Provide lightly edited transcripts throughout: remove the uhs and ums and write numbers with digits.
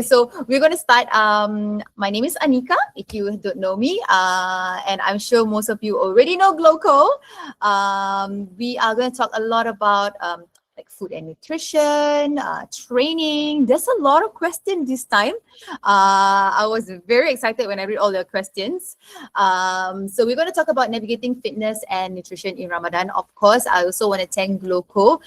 So we're going to start. My name is Annika, if you don't know me, and I'm sure most of you already know Gloco. We are going to talk a lot about like food and nutrition, training. There's a lot of questions this time. I was very excited when I read all your questions. So we're going to talk about navigating fitness and nutrition in Ramadan. Of course, I also want to thank Gloco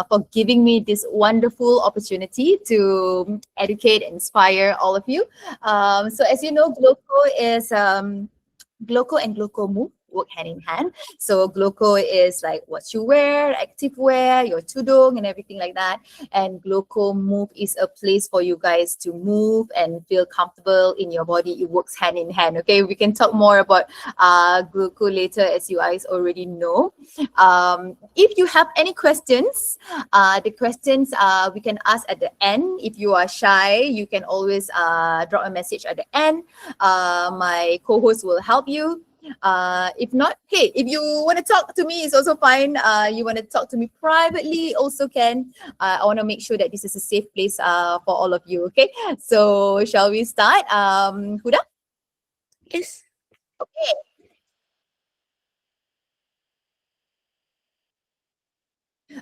for giving me this wonderful opportunity to educate and inspire all of you. So as you know, Gloco is Gloco and Gloco Move work hand in hand. So Gloco is like what you wear, active wear, your tudung and everything like that. And Gloco Move is a place for you guys to move and feel comfortable in your body. It works hand in hand. Okay, we can talk more about Gloco later, as you guys already know. If you have any questions, the questions we can ask at the end. If you are shy, you can always drop a message at the end. My co-host will help you. If not, hey, if you want to talk to me, it's also fine. You want to talk to me privately, also can. I want to make sure that this is a safe place for all of you. Okay, so shall we start? Huda? Yes. Okay.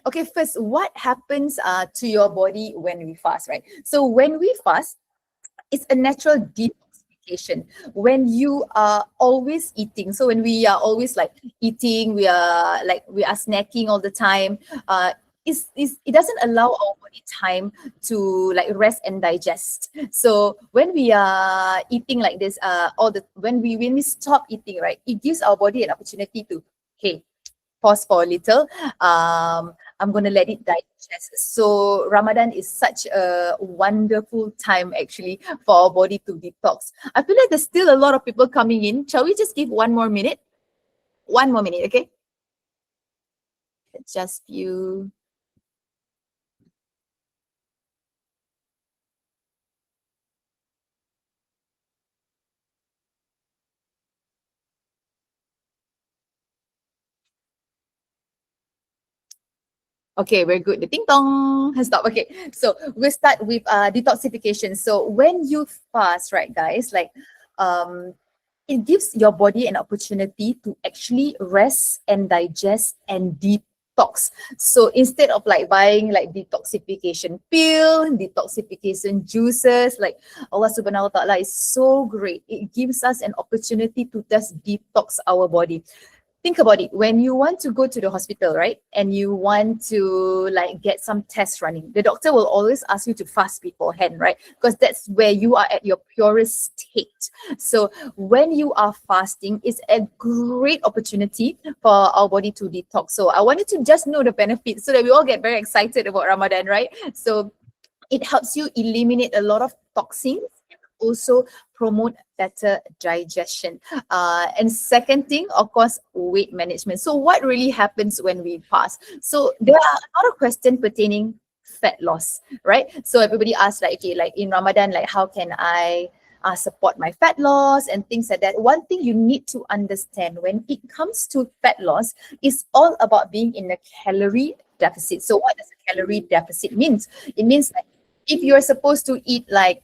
Okay, first, what happens to your body when we fast, right? So when we fast, it's a natural detoxification. When you are always eating, so when we are always like eating, we are snacking all the time. It doesn't allow our body time to like rest and digest. So when we are eating like this, when we stop eating, right, it gives our body an opportunity to, hey, pause for a little. I'm going to let it digest. So Ramadan is such a wonderful time actually for our body to detox. I feel like there's still a lot of people coming in. Shall we just give one more minute? One more minute, okay? Just few. Okay, very good. The ding dong has stopped. Okay, so we'll start with detoxification. So when you fast, right, guys, like it gives your body an opportunity to actually rest and digest and detox. So instead of like buying like detoxification pill, detoxification juices, like Allah Subhanahu wa Ta'ala is so great. It gives us an opportunity to just detox our body. Think about it. When you want to go to the hospital, right, and you want to like get some tests running, the doctor will always ask you to fast beforehand, right? Because that's where you are at your purest state. So when you are fasting, it's a great opportunity for our body to detox. So I wanted to just know the benefits so that we all get very excited about Ramadan, right? So it helps you eliminate a lot of toxins, also promote better digestion. And second thing, of course, weight management. So what really happens when we fast? So there are a lot of questions pertaining fat loss, right? So everybody asks like, okay, like in Ramadan, like how can I support my fat loss and things like that. One thing you need to understand when it comes to fat loss is all about being in a calorie deficit. So what does a calorie deficit means? It means like if you're supposed to eat like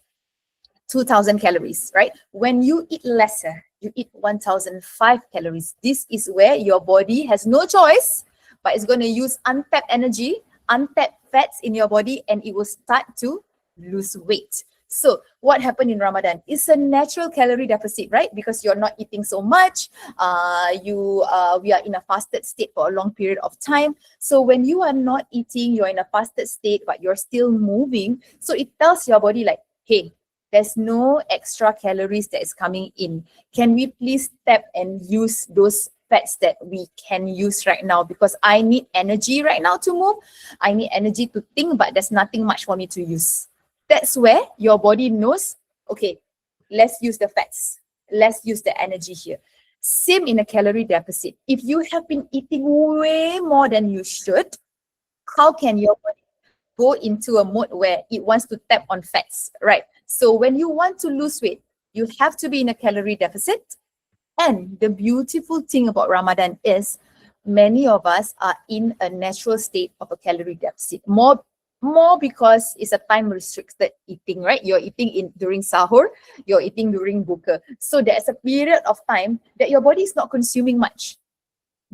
2,000 calories, right? When you eat lesser, you eat 1,005 calories. This is where your body has no choice, but it's going to use untapped energy, untapped fats in your body, and it will start to lose weight. So what happened in Ramadan? It's a natural calorie deficit, right? Because you're not eating so much. We are in a fasted state for a long period of time. So when you are not eating, you're in a fasted state, but you're still moving. So it tells your body like, hey, there's no extra calories that is coming in. Can we please tap and use those fats that we can use right now? Because I need energy right now to move. I need energy to think, but there's nothing much for me to use. That's where your body knows, okay, let's use the fats. Let's use the energy here. Same in a calorie deficit. If you have been eating way more than you should, how can your body go into a mode where it wants to tap on fats, right? So when you want to lose weight, you have to be in a calorie deficit. And the beautiful thing about Ramadan is many of us are in a natural state of a calorie deficit. More more because it's a time restricted eating, right? You're eating during sahur, you're eating during buka. So there's a period of time that your body is not consuming much.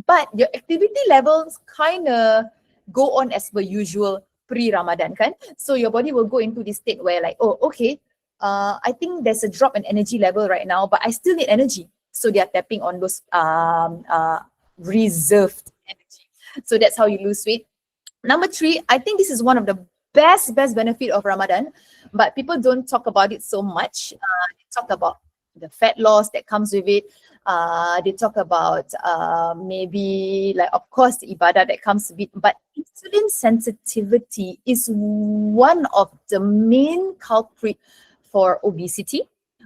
But your activity levels kind of go on as per usual pre-Ramadan, kan? So your body will go into this state where like, oh, okay, I think there's a drop in energy level right now, but I still need energy. So they are tapping on those reserved energy. So that's how you lose weight. Number 3, I think this is one of the best benefit of Ramadan, but people don't talk about it so much. They talk about the fat loss that comes with it. They talk about maybe like, of course, the ibadah that comes with it, but insulin sensitivity is one of the main culprit for obesity,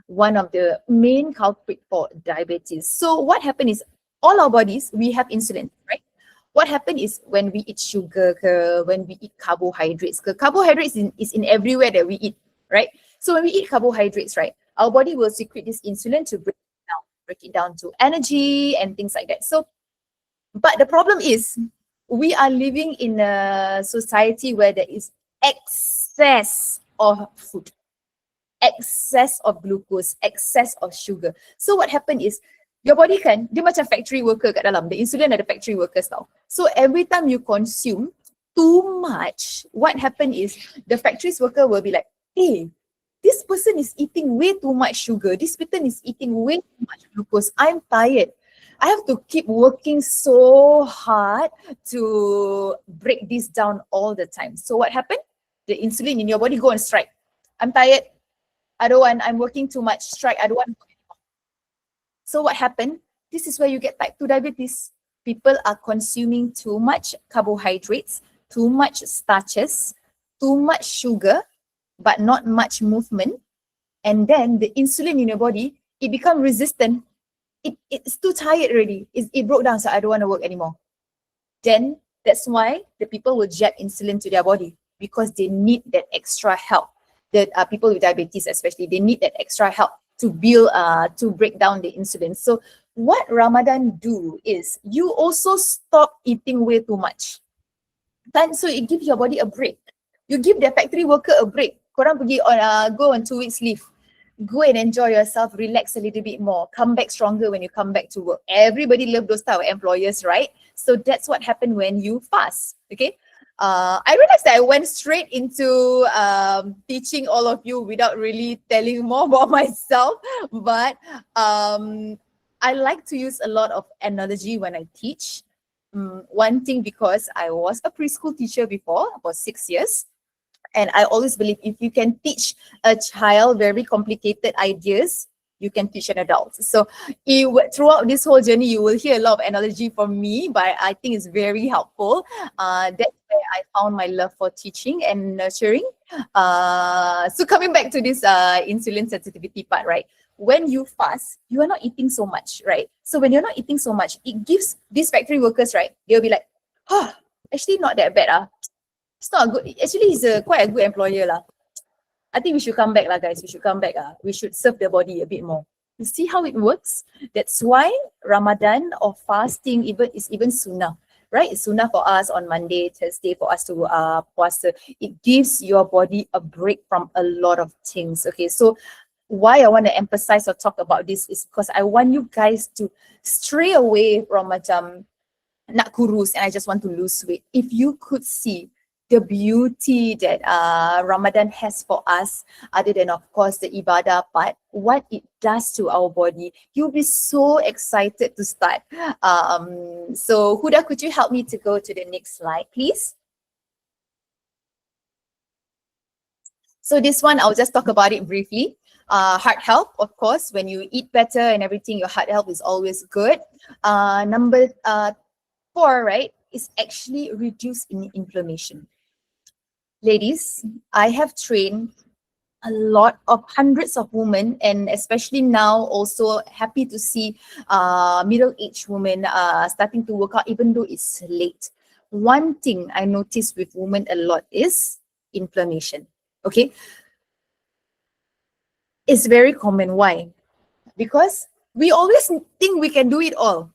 one of the main culprit for diabetes. So what happened is all our bodies, we have insulin, right? What happened is when we eat sugar, when we eat carbohydrates, carbohydrates is in everywhere that we eat, right? So when we eat carbohydrates, right, our body will secrete this insulin to break it down to energy and things like that. So, but the problem is we are living in a society where there is excess of food, excess of glucose, excess of sugar. So what happened is your body kan, dia macam factory worker kat dalam. The insulin ada factory workers tau. So every time you consume too much, what happened is the factory's worker will be like, hey, this person is eating way too much sugar. This person is eating way too much glucose. I'm tired. I have to keep working so hard to break this down all the time. So what happened? The insulin in your body go on strike. I'm tired. I don't want, I'm working too much. Strike. I don't want. So what happened? This is where you get type 2 diabetes. People are consuming too much carbohydrates, too much starches, too much sugar, but not much movement. And then the insulin in your body, it becomes resistant. It's too tired already. It broke down, so I don't want to work anymore. Then that's why the people will inject insulin to their body, because they need that extra help. The people with diabetes especially, they need that extra help to build, to break down the insulin. So what Ramadan do is you also stop eating way too much. And so it gives your body a break. You give the factory worker a break. Korang pergi on, go on 2 weeks leave. Go and enjoy yourself, relax a little bit more, come back stronger when you come back to work. Everybody love those type of employers, right? So that's what happened when you fast, okay? I realized that I went straight into teaching all of you without really telling more about myself, but I like to use a lot of analogy when I teach. One thing, because I was a preschool teacher before, for 6 years, and I always believe if you can teach a child very complicated ideas, you can teach an adult. So throughout this whole journey, you will hear a lot of analogy from me, but I think it's very helpful. That's where I found my love for teaching and nurturing. So coming back to this insulin sensitivity part, right? When you fast, you are not eating so much, right? So when you're not eating so much, it gives these factory workers, right? They'll be like, oh, actually not that bad. It's not a good, actually he's quite a good employer lah. I think we should come back lah, guys. We should come back. We should serve the body a bit more. You see how it works? That's why Ramadan or fasting is even sunnah, right? It's sunnah for us on Monday, Thursday for us to puasa. It gives your body a break from a lot of things. Okay, so why I want to emphasize or talk about this is because I want you guys to stray away from macam nak kurus and I just want to lose weight. If you could see the beauty that Ramadan has for us, other than of course the ibadah part, what it does to our body, you'll be so excited to start. So Huda, could you help me to go to the next slide, please? So this one, I'll just talk about it briefly. Heart health, of course, when you eat better and everything, your heart health is always good. Number 4, right, is actually reduce in inflammation. Ladies, I have trained a lot of hundreds of women, and especially now also happy to see middle-aged women starting to work out even though it's late. One thing I notice with women a lot is inflammation, okay? It's very common. Why? Because we always think we can do it all.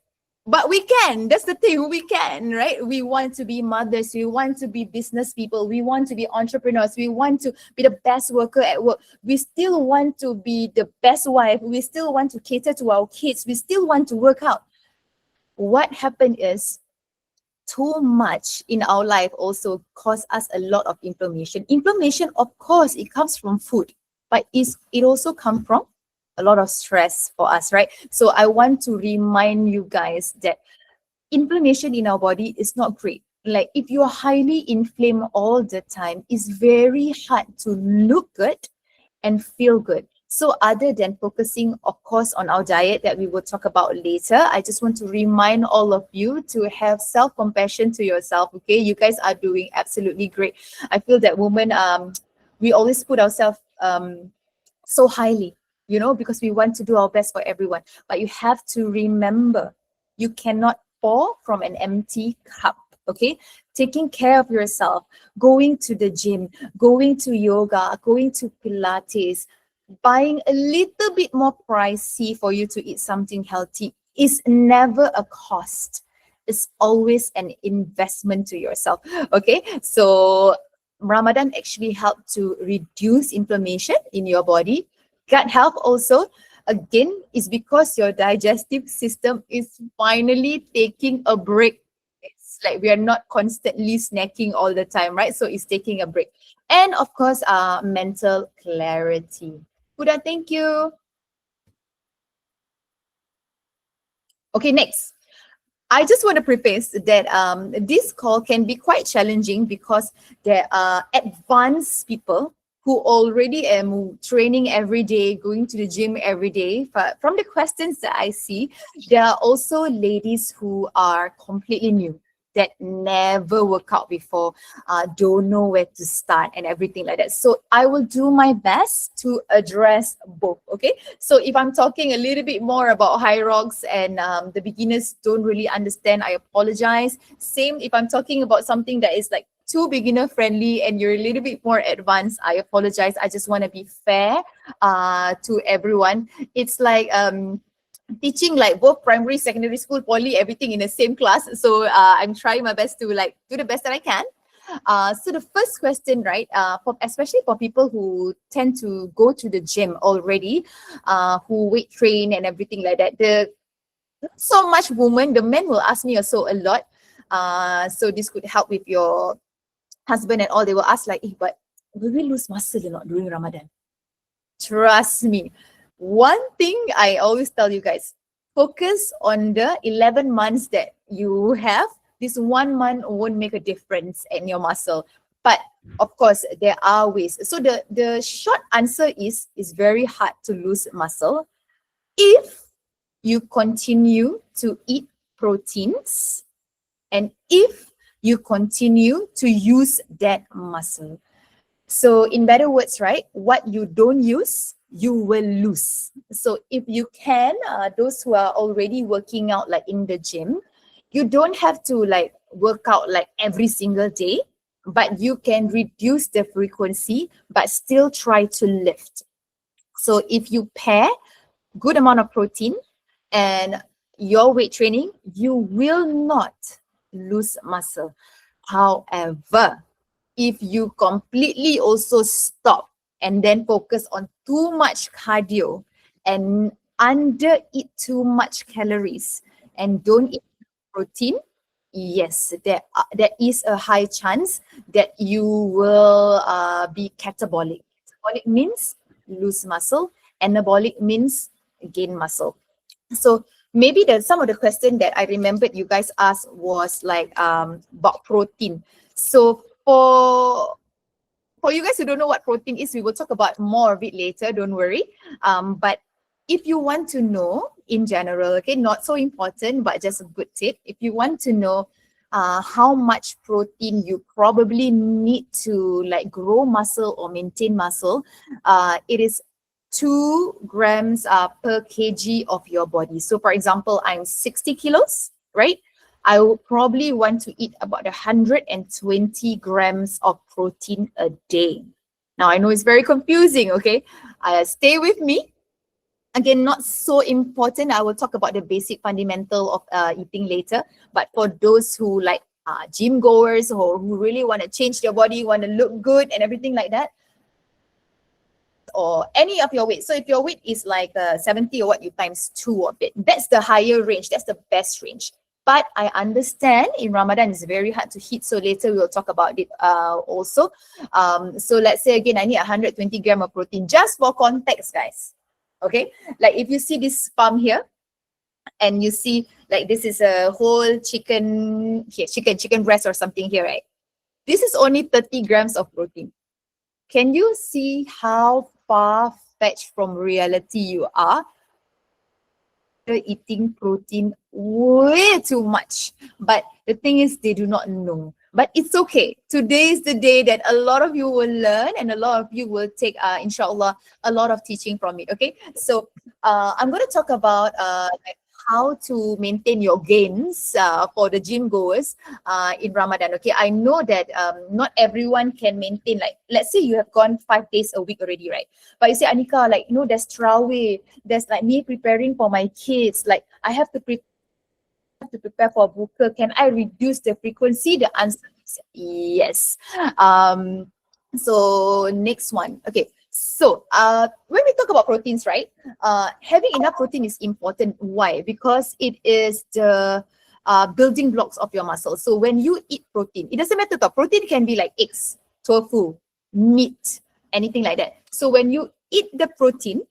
But we can. That's the thing. We can, right? We want to be mothers. We want to be business people. We want to be entrepreneurs. We want to be the best worker at work. We still want to be the best wife. We still want to cater to our kids. We still want to work out. What happened is too much in our life also cause us a lot of inflammation. Inflammation, of course, it comes from food, but it also comes from a lot of stress for us, right? So I want to remind you guys that inflammation in our body is not great. Like if you are highly inflamed all the time, it's very hard to look good and feel good. So other than focusing, of course, on our diet that we will talk about later, I just want to remind all of you to have self-compassion to yourself, okay? You guys are doing absolutely great. I feel that women, we always put ourselves so highly, you know, because we want to do our best for everyone. But you have to remember, you cannot pour from an empty cup, okay? Taking care of yourself, going to the gym, going to yoga, going to Pilates, buying a little bit more pricey for you to eat something healthy is never a cost. It's always an investment to yourself, okay? So Ramadan actually helped to reduce inflammation in your body. Gut health also, again, is because your digestive system is finally taking a break. It's like we are not constantly snacking all the time, right? So it's taking a break. And of course, mental clarity. Huda, thank you. Okay, next. I just want to preface that this call can be quite challenging because there are advanced people who already am training every day, going to the gym every day. But from the questions that I see, there are also ladies who are completely new, that never worked out before, don't know where to start and everything like that. So I will do my best to address both, okay? So if I'm talking a little bit more about high rocks and the beginners don't really understand, I apologize. Same if I'm talking about something that is like too beginner friendly and you're a little bit more advanced, I apologize. I just want to be fair to everyone. It's like teaching like both primary, secondary school, poly, everything in the same class. So I'm trying my best to like do the best that I can. So the first question, right, especially for people who tend to go to the gym already, who weight train and everything like that, not so much women, the men will ask me also a lot. So this could help with your husband and all. They will ask like, but will we lose muscle or not during Ramadan? Trust me. One thing I always tell you guys, focus on the 11 months that you have. This 1 month won't make a difference in your muscle. But of course, there are ways. So the short answer is very hard to lose muscle if you continue to eat proteins and if you continue to use that muscle. So in better words, right, what you don't use, you will lose. So if you can, those who are already working out like in the gym, you don't have to like work out like every single day, but you can reduce the frequency, but still try to lift. So if you pair good amount of protein and your weight training, you will not lose muscle. However, if you completely also stop and then focus on too much cardio and under eat too much calories and don't eat protein, yes, there is a high chance that you will be catabolic. Catabolic means lose muscle. Anabolic means gain muscle. So maybe some of the question that I remembered you guys asked was like about protein. So for you guys who don't know what protein is, we will talk about more of it later, don't worry. But if you want to know in general, okay, not so important, but just a good tip. If you want to know how much protein you probably need to like grow muscle or maintain muscle, it is 2 grams per kg of your body. So for example, I'm 60 kilos, right? I will probably want to eat about 120 grams of protein a day. Now I know it's very confusing, okay? Stay with me. Again, not so important. I will talk about the basic fundamental of eating later. But for those who like gym goers or who really want to change their body, want to look good and everything like that, or any of your weight. So if your weight is like 70 or what, you times 2 of it. That's the higher range. That's the best range. But I understand in Ramadan it's very hard to hit. So later we'll talk about it also. So let's say again, I need 120 gram of protein just for context, guys. Okay, like if you see this farm here, and you see like this is a whole chicken here, chicken breast or something here, right? This is only 30 grams of protein. Can you see how far-fetched from reality you are? You're eating protein way too much. But the thing is, they do not know. But it's okay. Today is the day that a lot of you will learn and a lot of you will take, inshallah, a lot of teaching from it. Okay. So I'm going to talk about like how to maintain your gains for the gym goers in Ramadan. Okay. I know that not everyone can maintain, like, let's say you have gone 5 days a week already, right? But you say, Annika, like, you know, there's Tarawih, there's like me preparing for my kids, like I have to prepare for buka. Can I reduce the frequency? The answer is yes. So next one. Okay. So when we talk about proteins, right? Having enough protein is important. Why? Because it is the building blocks of your muscle. So when you eat protein, it doesn't matter. Protein can be like eggs, tofu, meat, anything like that. So when you eat the protein,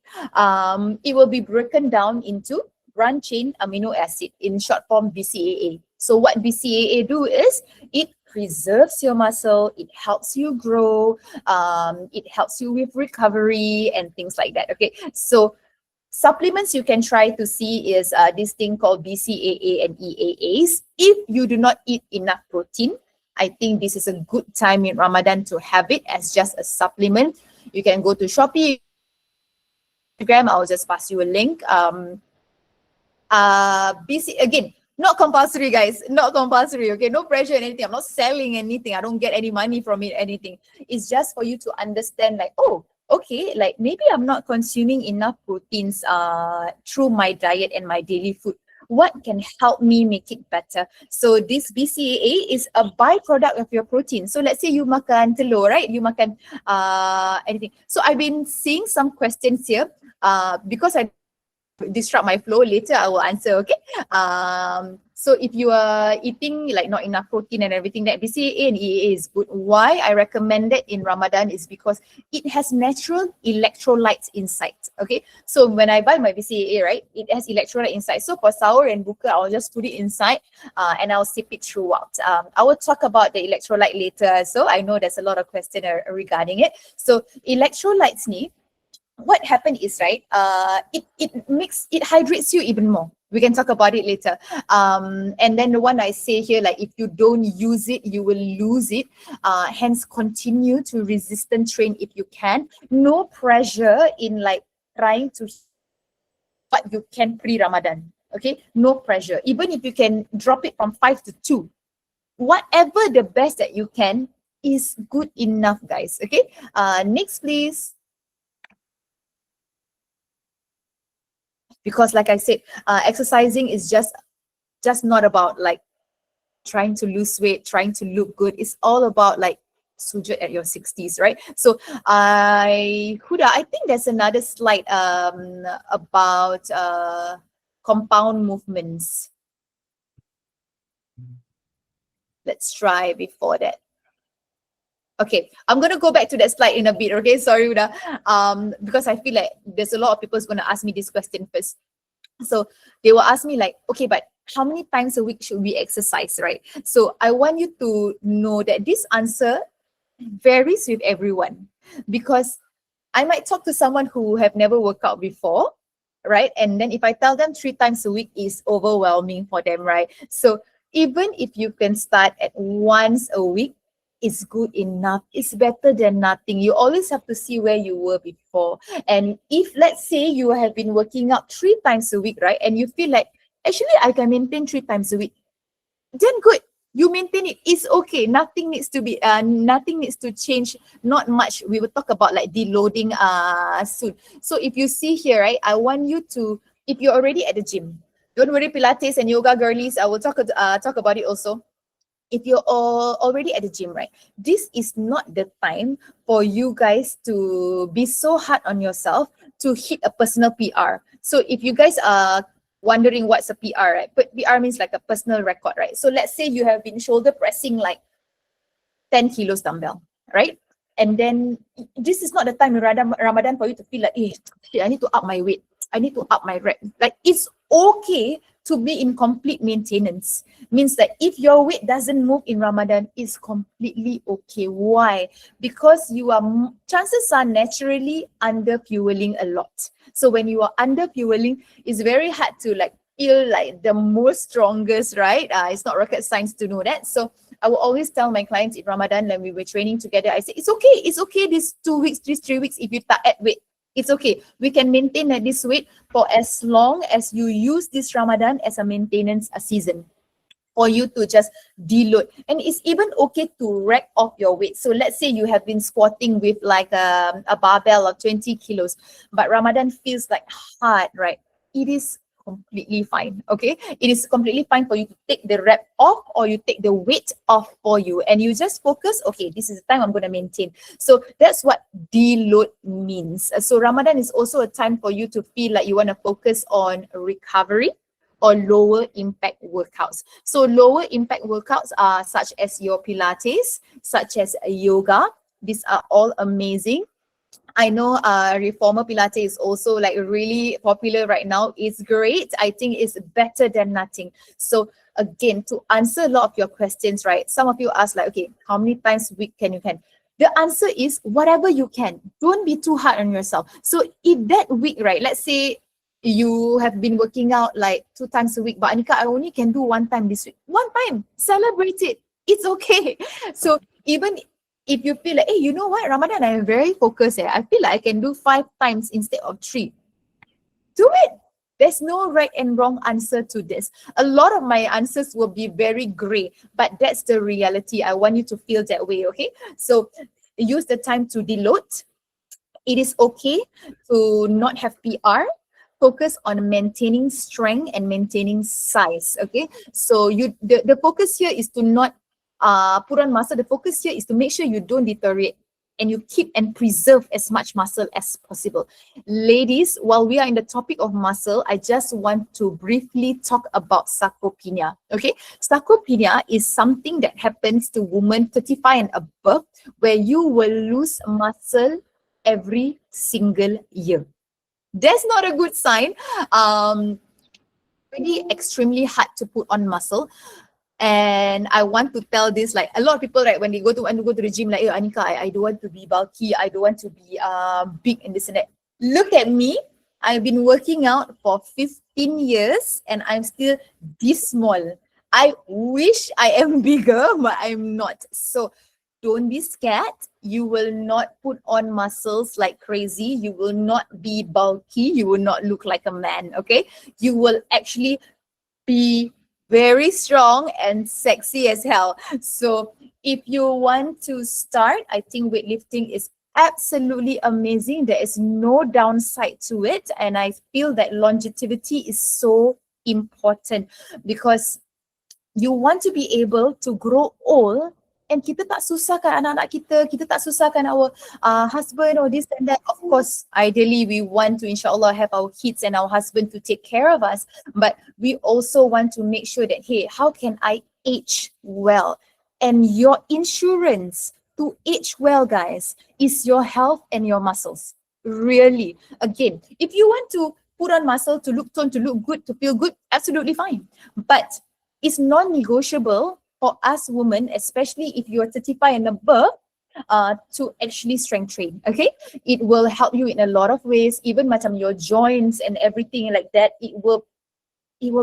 it will be broken down into branched-chain amino acid, in short form BCAA. So what BCAA do is it preserves your muscle, it helps you grow, it helps you with recovery and things like that. Okay, so supplements you can try to see is this thing called BCAA and EAAs. If you do not eat enough protein, I think this is a good time in Ramadan to have it as just a supplement. You can go to Shopee, Instagram, I'll just pass you a link. Again, not compulsory, guys, not compulsory. Okay, no pressure and anything. I'm not selling anything. I don't get any money from it, anything. It's just for you to understand, like, oh, okay, like maybe I'm not consuming enough proteins through my diet and my daily food. What can help me make it better? So this BCAA is a byproduct of your protein. So let's say you makan telur, right? You makan anything. So I've been seeing some questions here because I disrupt my flow. Later I will answer. Okay. So if you are eating like not enough protein and everything, that BCAA and EAA is good. Why I recommend it in Ramadan is because it has natural electrolytes inside. Okay, so when I buy my BCAA, right, it has electrolyte inside. So for sour and buka, I'll just put it inside and I'll sip it throughout. I will talk about the electrolyte later. So I know there's a lot of question regarding it. So electrolytes need, what happened is, right, it hydrates you even more. We can talk about it later. And then the one I say here, like if you don't use it, you will lose it. Hence continue to resistance train if you can. No pressure in like trying to what you can pre-Ramadan. Okay, no pressure. Even if you can drop it from 5 to 2, whatever the best that you can is good enough, guys. Okay, next please. Because like I said, exercising is just not about like trying to lose weight, trying to look good. It's all about like sujud at your 60s, right? So Huda, I think there's another slide about compound movements. Let's try before that. Okay, I'm gonna go back to that slide in a bit. Okay, sorry, Huda. Because I feel like there's a lot of people who's gonna ask me this question first. So they will ask me like, okay, but how many times a week should we exercise, right? So I want you to know that this answer varies with everyone, because I might talk to someone who have never worked out before, right? And then if I tell them 3 times a week is overwhelming for them, right? So even if you can start at once a week, it's good enough. It's better than nothing. You always have to see where you were before. And if let's say you have been working out 3 times a week, right? And you feel like, actually I can maintain 3 times a week, then good. You maintain it. It's okay. Nothing needs to change. Not much. We will talk about like deloading soon. So if you see here, right, I want you to, if you're already at the gym, don't worry, Pilates and yoga girlies, I will talk about it also. If you're already at the gym, right, this is not the time for you guys to be so hard on yourself to hit a personal PR. So if you guys are wondering what's a PR, right, but PR means like a personal record, right? So let's say you have been shoulder pressing like 10 kilos dumbbell, right? And then this is not the time in Ramadan for you to feel like, shit, I need to up my weight. I need to up my rep. Like, it's okay to be in complete maintenance. Means that if your weight doesn't move in Ramadan, it's completely okay. Why? Because you are, chances are naturally under fueling a lot. So when you are under fueling, it's very hard to like feel like the most strongest, right? It's not rocket science to know that. So I will always tell my clients in Ramadan when we were training together, I say, it's okay these 2 weeks, these 3 weeks, if you add weight, it's okay. We can maintain at this weight for as long as you use this Ramadan as a maintenance season for you to just deload. And it's even okay to rack off your weight. So let's say you have been squatting with like a barbell of 20 kilos, but Ramadan feels like hard, right? It is completely fine, okay? It is completely fine for you to take the rep off or you take the weight off for you and you just focus, okay, this is the time I'm going to maintain. So that's what deload means. So Ramadan is also a time for you to feel like you want to focus on recovery or lower impact workouts. So lower impact workouts are such as your Pilates, such as yoga. These are all amazing. I know reformer Pilates is also like really popular right now. It's great. I think it's better than nothing. So again, to answer a lot of your questions, right? Some of you ask like, okay, how many times a week can you can? The answer is whatever you can. Don't be too hard on yourself. So if that week, right, let's say you have been working out like 2 times a week, but Annika, I only can do 1 time this week. 1 time, celebrate it. It's okay. So even if you feel like, hey, you know what, Ramadan, I'm very focused. I feel like I can do 5 times instead of 3. Do it. There's no right and wrong answer to this. A lot of my answers will be very gray, but that's the reality. I want you to feel that way, okay? So use the time to deload. It is okay to not have PR. Focus on maintaining strength and maintaining size, okay? So the focus here is to not put on muscle. The focus here is to make sure you don't deteriorate and you keep and preserve as much muscle as possible. Ladies, while we are in the topic of muscle, I just want to briefly talk about sarcopenia. Okay, sarcopenia is something that happens to women 35 and above, where you will lose muscle every single year. That's not a good sign. Really extremely hard to put on muscle. And I want to tell this, like a lot of people, right, when they go to the gym, like, Annika, I don't want to be bulky, I don't want to be big and this and that. Look at me. I've been working out for 15 years and I'm still this small. I wish I am bigger, but I'm not. So don't be scared. You will not put on muscles like crazy. You will not be bulky. You will not look like a man, okay? You will actually be very strong and sexy as hell. So if you want to start, I think weightlifting is absolutely amazing. There is no downside to it. And I feel that longevity is so important because you want to be able to grow old and kita tak susahkan anak-anak kita tak susahkan our husband or this and that. Of course, ideally we want to inshallah have our kids and our husband to take care of us, but we also want to make sure that, hey, how can I age well? And your insurance to age well, guys, is your health and your muscles. Really. Again, if you want to put on muscle to look toned, to look good, to feel good, absolutely fine. But it's non-negotiable for us women, especially if you're 35 and above, to actually strength train, okay? It will help you in a lot of ways, even macam your joints and everything like that. It will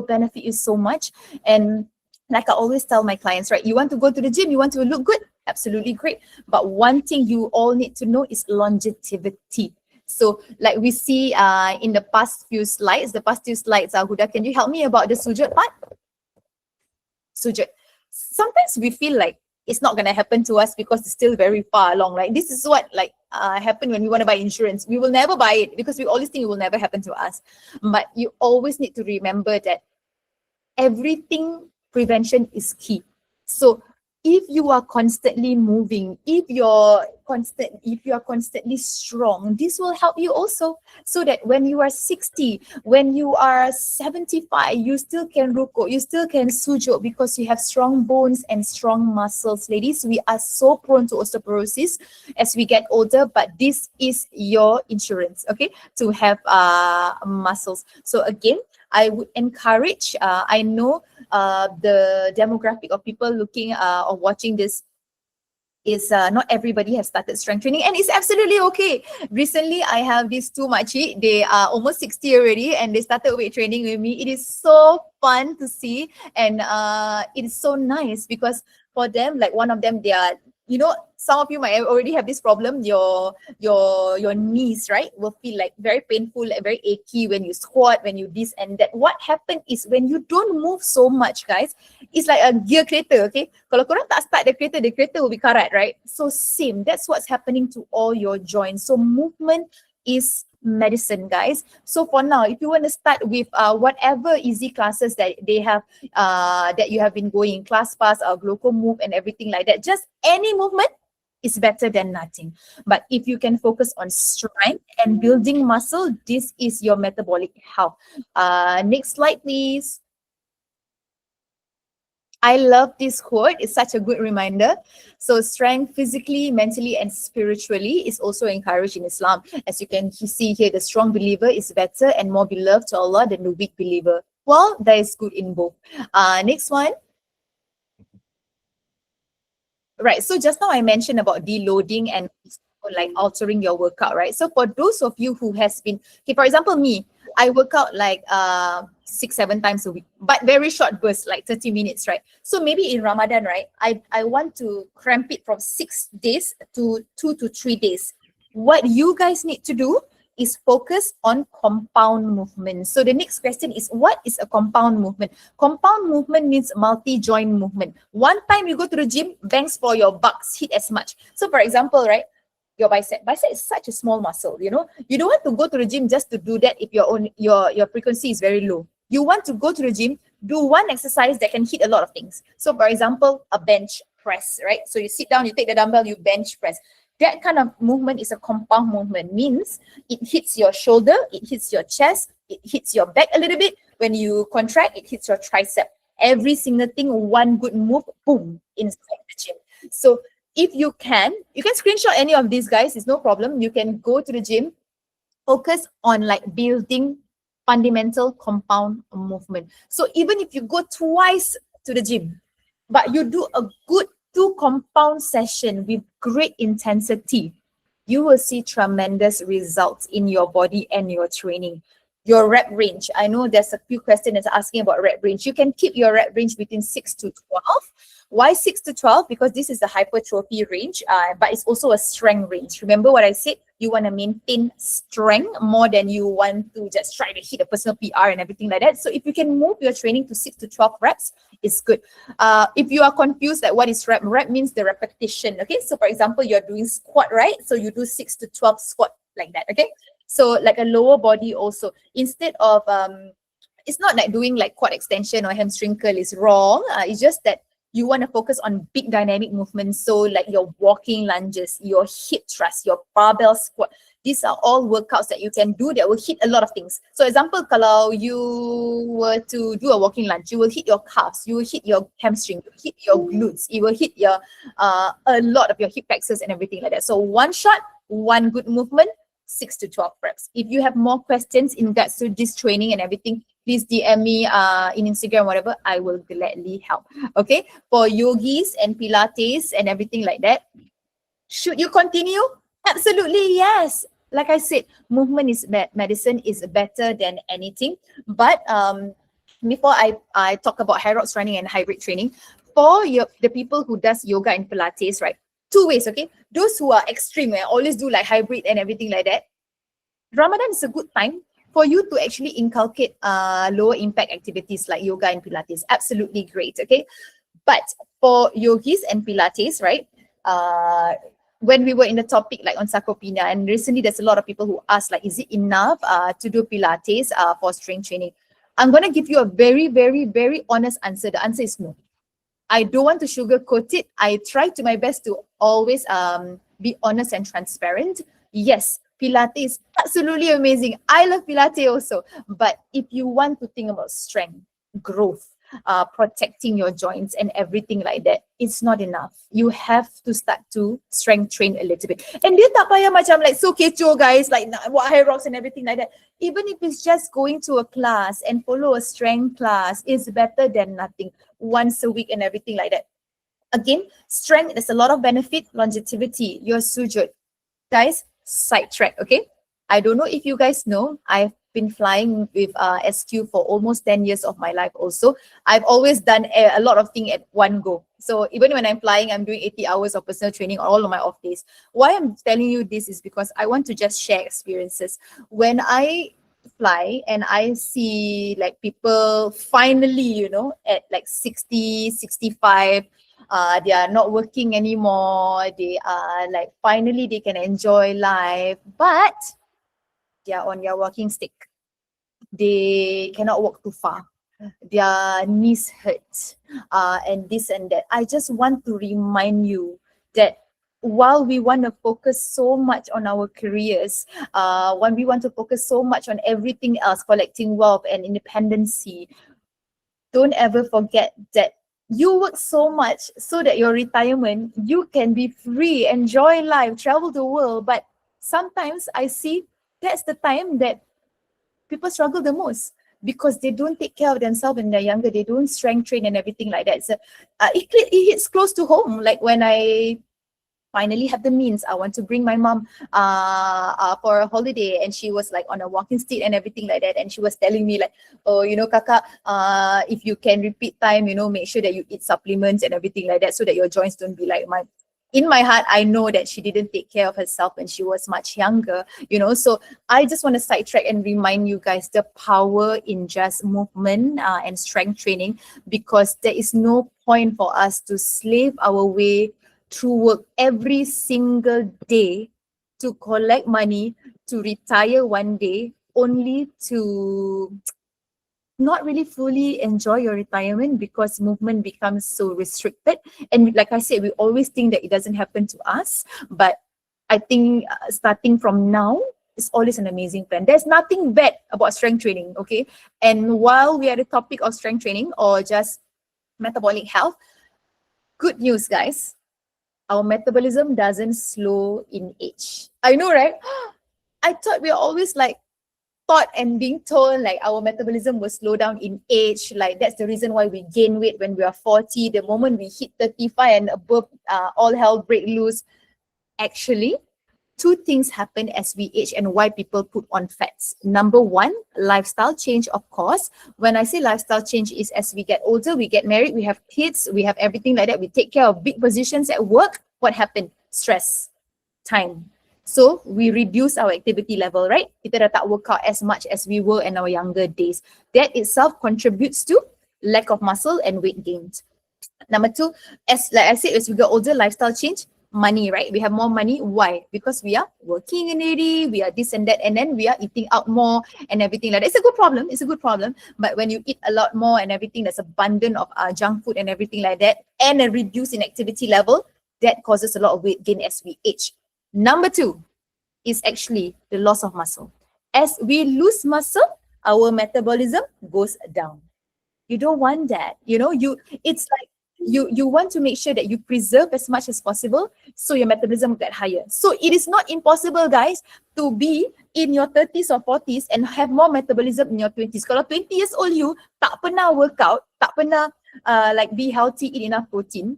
benefit you so much. And like I always tell my clients, right, you want to go to the gym, you want to look good, absolutely great. But one thing you all need to know is longevity. So like we see in the past few slides, Huda, can you help me about the sujud part? Sujud. sometimes we feel like it's not going to happen to us because it's still very far along, right? This is what like happen when we want to buy insurance. We will never buy it because we always think it will never happen to us. But you always need to remember that everything prevention is key. So if you are constantly moving, if you are constantly strong, this will help you also, so that when you are 60, when you are 75, you still can ruko, you still can sujo, because you have strong bones and strong muscles. Ladies, we are so prone to osteoporosis as we get older, but this is your insurance, okay, to have muscles. So again, I would encourage, I know the demographic of people looking or watching this is not everybody has started strength training, and it's absolutely okay. Recently, I have these two machi, they are almost 60 already, and they started weight training with me. It is so fun to see, and it is so nice because for them, like one of them, they are, you know, some of you might already have this problem. Your knees, right, will feel like very painful and very achy when you squat, when you this and that. What happened is when you don't move so much, guys, it's like a gear kereta, okay? Kalau korang tak start the kereta will be karat, right? So same, that's what's happening to all your joints. So movement is medicine, guys. So for now, if you want to start with whatever easy classes that they have, that you have been going, class pass or Gloco move and everything like that, just any movement is better than nothing. But if you can focus on strength and building muscle, this is your metabolic health. Next slide, please. I love this quote. It's such a good reminder. So strength physically, mentally, and spiritually is also encouraged in Islam. As you can see here, the strong believer is better and more beloved to Allah than the weak believer. Well, that is good in both. Next one. Right. So just now I mentioned about deloading and like altering your workout, right? So for those of you who has been, okay, for example, me, I work out like 6-7 times a week, but very short bursts, like 30 minutes, right? So maybe in Ramadan, right, I want to cramp it from 6 days to 2 to 3 days. What you guys need to do is focus on compound movement. So the next question is, what is a compound movement? Compound movement means multi-joint movement. One time you go to the gym, bangs for your bucks, hit as much. So for example, right, your bicep is such a small muscle, you know. You don't want to go to the gym just to do that if your frequency is very low. You want to go to the gym, do one exercise that can hit a lot of things. So for example, a bench press, right? So you sit down, you take the dumbbell, you bench press. That kind of movement is a compound movement, means it hits your shoulder, it hits your chest, it hits your back a little bit. When you contract, it hits your tricep. Every single thing, one good move, boom, inside the gym. So if you can screenshot any of these guys, it's no problem. You can go to the gym, focus on like building fundamental compound movement. So even if you go twice to the gym, but you do a good 2 compound session with great intensity, you will see tremendous results in your body and your training. Your rep range, I know there's a few questions asking about rep range. You can keep your rep range between 6 to 12. Why 6 to 12? Because this is the hypertrophy range, but it's also a strength range. Remember what I said? You want to maintain strength more than you want to just try to hit a personal PR and everything like that. So if you can move your training to 6 to 12 reps, it's good. If you are confused, like what is rep? Rep means the repetition. Okay, so for example, you're doing squat, right? So you do 6 to 12 squat like that. Okay, so like a lower body also. Instead of it's not like doing like quad extension or hamstring curl is wrong. It's just that you want to focus on big dynamic movements. So like your walking lunges, your hip thrust, your barbell squat. These are all workouts that you can do that will hit a lot of things. So example, kalau you were to do a walking lunge, you will hit your calves, you will hit your hamstring, you will hit your glutes, you will hit your a lot of your hip flexors and everything like that. So one shot, one good movement, 6 to 12 reps. If you have more questions in regards to this training and everything, please DM me in Instagram, whatever. I will gladly help. Okay. For yogis and Pilates and everything like that, should you continue? Absolutely, yes. Like I said, movement is medicine, is better than anything. But before I talk about high rocks running and hybrid training, for the people who does yoga and Pilates, right? 2 ways, okay? Those who are extreme and always do like hybrid and everything like that, Ramadan is a good time for you to actually inculcate lower impact activities like yoga and Pilates. Absolutely great, okay? But for yogis and Pilates, right? When we were in the topic like on sarcopenia, and recently there's a lot of people who ask like, is it enough to do Pilates for strength training? I'm going to give you a very, very, very honest answer. The answer is no. I don't want to sugarcoat it. I try to my best to always be honest and transparent. Yes, Pilates is absolutely amazing. I love Pilates also. But if you want to think about strength, growth, protecting your joints and everything like that, it's not enough. You have to start to strength train a little bit. And dia tak payah macam like so kecoh guys, like what high rocks and everything like that. Even if it's just going to a class and follow a strength class, is better than nothing. Once a week and everything like that. Again, strength, there's a lot of benefit, longevity, your sujud. Guys, sidetrack, okay? I don't know if you guys know, I've been flying with SQ for almost 10 years of my life also. I've always done a lot of things at one go. So even when I'm flying, I'm doing 80 hours of personal training all on my off days. Why I'm telling you this is because I want to just share experiences. When I fly and I see like people finally, you know, at like 60, 65, they are not working anymore. They are like finally they can enjoy life, but they are on their walking stick. They cannot walk too far. Their knees hurt, and this and that. I just want to remind you that while we want to focus so much on our careers, when we want to focus so much on everything else, collecting wealth and independency, don't ever forget that you work so much so that your retirement, you can be free, enjoy life, travel the world. But sometimes I see that's the time that people struggle the most because they don't take care of themselves when they're younger. They don't strength train and everything like that. So it hits close to home. Like when I finally have the means, I want to bring my mom for a holiday, and she was like on a walking stick and everything like that, and she was telling me like, oh, you know, Kaka, if you can repeat time, you know, make sure that you eat supplements and everything like that so that your joints don't be like mine. In my heart, I know that she didn't take care of herself when she was much younger, you know. So I just want to sidetrack and remind you guys the power in just movement and strength training, because there is no point for us to slave our way through work every single day to collect money, to retire one day, only to not really fully enjoy your retirement because movement becomes so restricted. And like I said, we always think that it doesn't happen to us, but I think starting from now is always an amazing plan. There's nothing bad about strength training, okay? And while we are the topic of strength training or just metabolic health, good news, guys. Our metabolism doesn't slow in age. I know, right? I thought we are always like taught and being told like our metabolism will slow down in age. Like that's the reason why we gain weight when we are 40. The moment we hit 35 and above, all hell break loose. Actually, two things happen as we age and why people put on fats. Number one, lifestyle change, of course. When I say lifestyle change is as we get older, we get married, we have kids, we have everything like that. We take care of big positions at work. What happened? Stress, time. So we reduce our activity level, right? Kita dah tak work out as much as we were in our younger days. That itself contributes to lack of muscle and weight gains. Number two, as like I said, as we get older, lifestyle change, money, right? We have more money. Why? Because we are working already, we are this and that, and then we are eating out more and everything like that. It's a good problem. It's a good problem. But when you eat a lot more and everything, there's abundance of junk food and everything like that, and a reduce in activity level, that causes a lot of weight gain as we age. Number two is actually the loss of muscle. As we lose muscle, our metabolism goes down. You don't want that. You know, it's like you want to make sure that you preserve as much as possible so your metabolism will get higher. So it is not impossible, guys, to be in your 30s or 40s and have more metabolism in your 20s. Kalau 20 years old you tak pernah work out, tak pernah like be healthy, eat enough protein,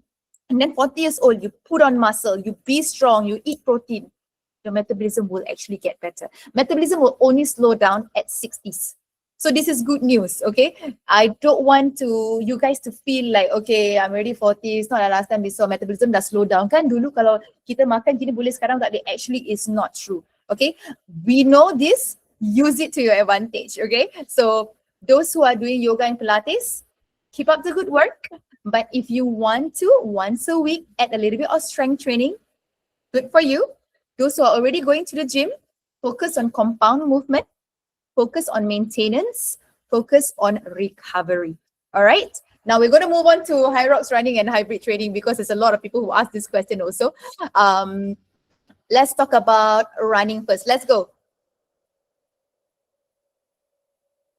and then 40 years old, you put on muscle, you be strong, you eat protein, your metabolism will actually get better. Metabolism will only slow down at 60s. So this is good news, okay? I don't want you guys to feel like, okay, I'm already 40, it's not like last time we saw metabolism dah slow down. Kan dulu kalau kita makan, kini boleh sekarang tak, it actually is not true, okay? We know this, use it to your advantage, okay? So those who are doing yoga and Pilates, keep up the good work. But if you want to, once a week, add a little bit of strength training, good for you. Those who are already going to the gym, focus on compound movement, focus on maintenance, focus on recovery. All right. Now we're going to move on to high rocks running and hybrid training because there's a lot of people who ask this question also. Let's talk about running first. Let's go.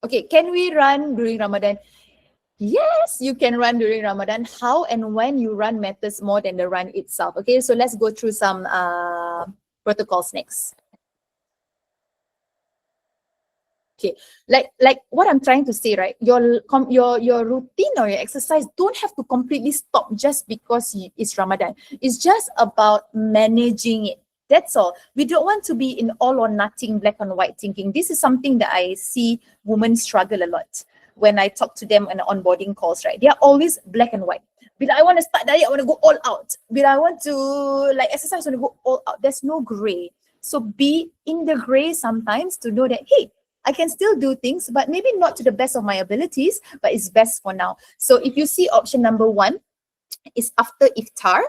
Okay, can we run during Ramadan? Yes, you can run during Ramadan. How and when you run matters more than the run itself. Okay, so let's go through some protocols next. Okay, like what I'm trying to say, right? Your routine or your exercise don't have to completely stop just because it's Ramadan. It's just about managing it. That's all. We don't want to be in all or nothing, black and white thinking. This is something that I see women struggle a lot when I talk to them on onboarding calls, right? They are always black and white. Bila I want to start diet, I want to go all out. Bila I want to like exercise, I want to go all out. There's no gray. So be in the gray sometimes to know that, hey, I can still do things, but maybe not to the best of my abilities, but it's best for now. So if you see option number 1 is after iftar.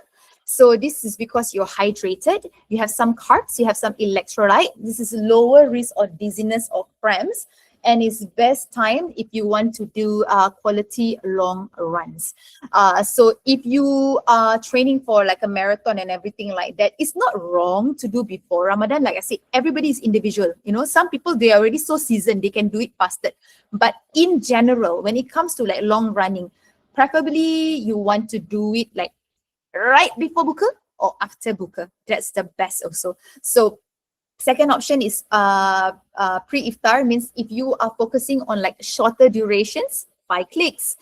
So this is because you're hydrated, you have some carbs, you have some electrolyte. This is lower risk of dizziness or cramps. And it's best time if you want to do quality long runs. So if you are training for like a marathon and everything like that, it's not wrong to do before Ramadan. Like I said, everybody is individual. You know, some people, they are already so seasoned, they can do it fasted. But in general, when it comes to like long running, preferably you want to do it like right before buka or after buka. That's the best also. So second option is pre-iftar, means if you are focusing on like shorter durations, 5 clicks,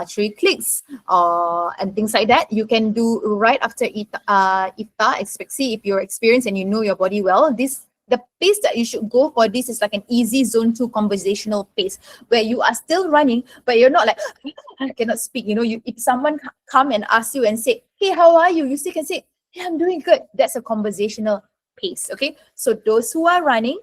3 clicks, and things like that, you can do right after iftar, especially if you're experienced and you know your body well. The pace that you should go for this is like an easy zone 2 conversational pace where you are still running, but you're not like, I cannot speak. You know, if someone come and ask you and say, hey, how are you? You still can say, hey, I'm doing good. That's a conversational pace. Okay. So those who are running,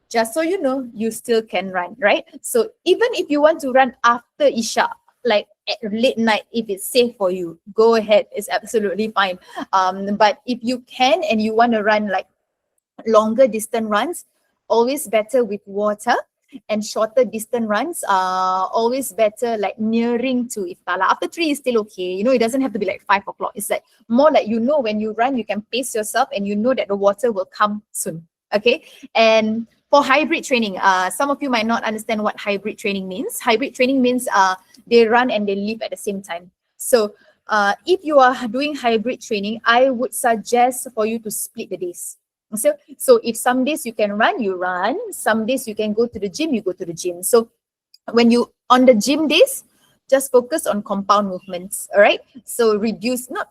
just so you know, you still can run, right? So even if you want to run after Isha, like at late night, if it's safe for you, go ahead. It's absolutely fine. But if you can and you want to run like longer distance runs, always better with water, and shorter distance runs are always better like nearing to iftar. After 3 is still okay. You know, it doesn't have to be like 5 o'clock. It's like more like, you know, when you run, you can pace yourself and you know that the water will come soon. Okay. And for hybrid training, some of you might not understand what hybrid training means. Hybrid training means they run and they live at the same time. So if you are doing hybrid training, I would suggest for you to split the days. So if some days you can run, you run. Some days you can go to the gym, you go to the gym. So when you on the gym days, just focus on compound movements. All right. So reduce, not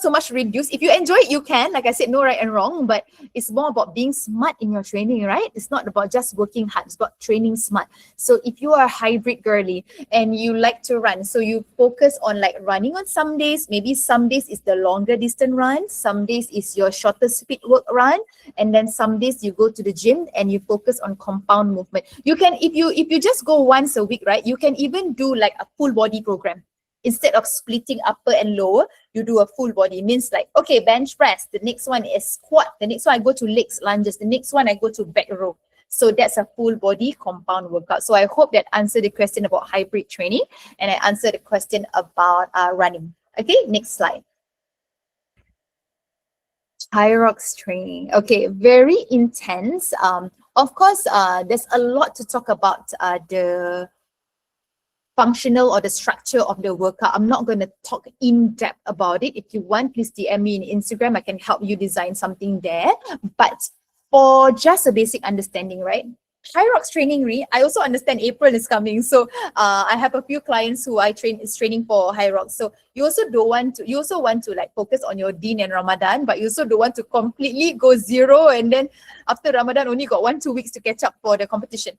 so much reduce. If you enjoy it, you can. Like I said, no right and wrong, but it's more about being smart in your training, right? It's not about just working hard, it's about training smart. So if you are a hybrid girly and you like to run, so you focus on like running on some days, maybe some days is the longer distance run, some days is your shorter speed work run, and then some days you go to the gym and you focus on compound movement. You can, if you just go once a week, right? You can even do like a full body program. Instead of splitting upper and lower, you do a full body. Means like, okay, bench press. The next one is squat. The next one I go to legs lunges. The next one I go to back row. So that's a full body compound workout. So I hope that answered the question about hybrid training, and I answered the question about running. Okay, next slide. High rocks training. Okay, very intense. Of course, there's a lot to talk about the functional or the structure of the workout. I'm not going to talk in depth about it. If you want, please DM me in Instagram. I can help you design something there. But for just a basic understanding, right? High rocks training, I also understand April is coming. So I have a few clients who I train is training for high rocks. So you also want to like focus on your Deen and Ramadan, but you also don't want to completely go zero and then after Ramadan only got 1-2 weeks to catch up for the competition.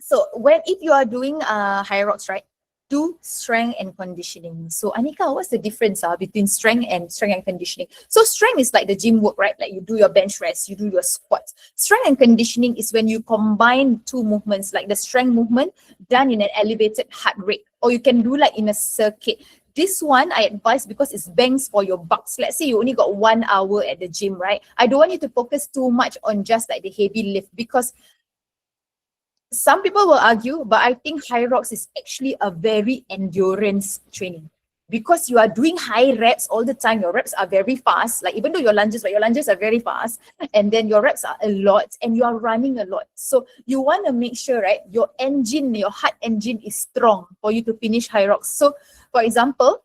So if you are doing high rocks, right, do strength and conditioning. So Annika, what's the difference between strength and conditioning? So strength is like the gym work, right? Like you do your bench press, you do your squats. Strength and conditioning is when you combine 2 movements, like the strength movement done in an elevated heart rate, or you can do like in a circuit. This one I advise because it's bangs for your bucks. Let's say you only got 1 hour at the gym, right? I don't want you to focus too much on just like the heavy lift, because some people will argue, but I think high rocks is actually a very endurance training, because you are doing high reps all the time. Your reps are very fast, like even though your lunges, but your lunges are very fast, and then your reps are a lot, and you are running a lot. So you want to make sure, right, your engine, your heart engine is strong for you to finish high rocks. So for example,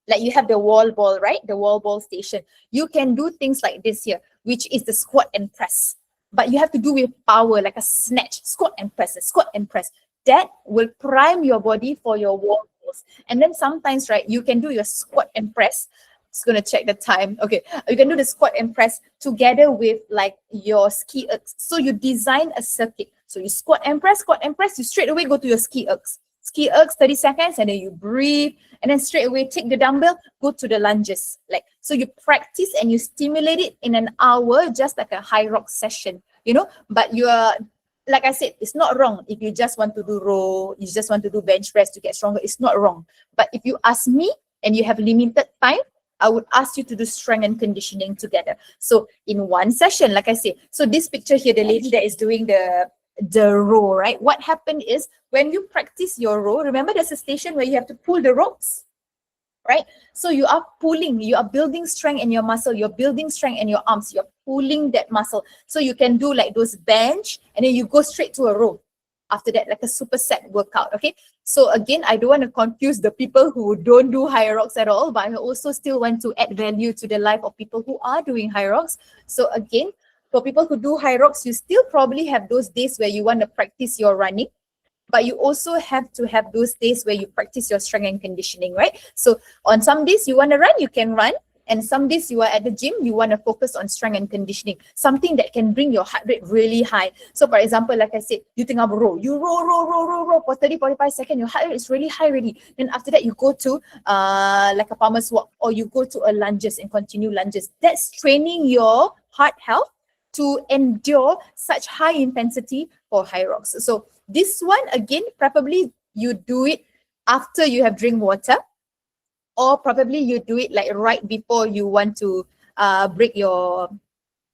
like you have the wall ball, right? The wall ball station. You can do things like this here, which is the squat and press. But you have to do with power, like a snatch, squat and press, squat and press. That will prime your body for your wall balls. And then sometimes, right, you can do your squat and press. Just gonna check the time. Okay, you can do the squat and press together with like your ski ergs. So you design a circuit. So you squat and press, you straight away go to your ski ergs. Ski ergs 30 seconds, and then you breathe, and then straight away take the dumbbell, go to the lunges. Like, so you practice and you stimulate it in an hour, just like a high rock session, you know. But you are, like I said, it's not wrong if you just want to do row, you just want to do bench press to get stronger. It's not wrong. But if you ask me and you have limited time, I would ask you to do strength and conditioning together. So in one session, like I said, so this picture here, the lady that is doing the row, right? What happened is, when you practice your row, remember there's a station where you have to pull the ropes, right? So you are pulling, you are building strength in your muscle, you're building strength in your arms, you're pulling that muscle. So you can do like those bench, and then you go straight to a row. After that, like a superset workout, okay? So again, I don't want to confuse the people who don't do high rocks at all, but I also still want to add value to the life of people who are doing high rocks. So again, for people who do high rocks, you still probably have those days where you want to practice your running, but you also have to have those days where you practice your strength and conditioning, right? So on some days you want to run, you can run. And some days you are at the gym, you want to focus on strength and conditioning, something that can bring your heart rate really high. So for example, like I said, you think of row, you row for 30, 45 seconds, your heart rate is really high already. Then after that, you go to like a farmer's walk, or you go to a lunges and continue lunges. That's training your heart health to endure such high intensity for high rocks. So this one, again, probably you do it after you have drink water, or probably you do it like right before you want to break your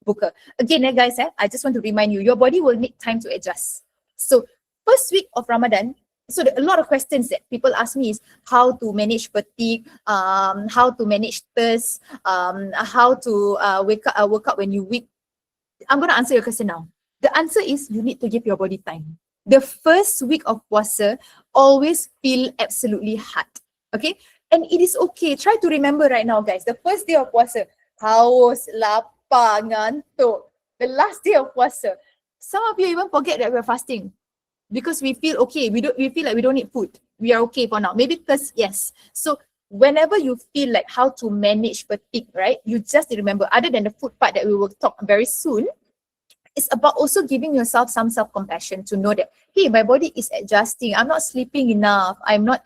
booker. Again, guys, I just want to remind you, your body will need time to adjust. So first week of Ramadan, so a lot of questions that people ask me is how to manage fatigue, how to manage thirst, how to wake up when you weak. I'm going to answer your question now. The answer is you need to give your body time. The first week of puasa always feel absolutely hard, okay? And it is okay. Try to remember right now, guys. The first day of puasa, haus, lapar, ngantuk. The last day of puasa, some of you even forget that we're fasting because we feel okay. We feel like we don't need food. We are okay for now. Maybe because, yes. So whenever you feel like how to manage fatigue, right? You just remember, other than the food part that we will talk very soon, it's about also giving yourself some self-compassion to know that, hey, my body is adjusting. I'm not sleeping enough. I'm not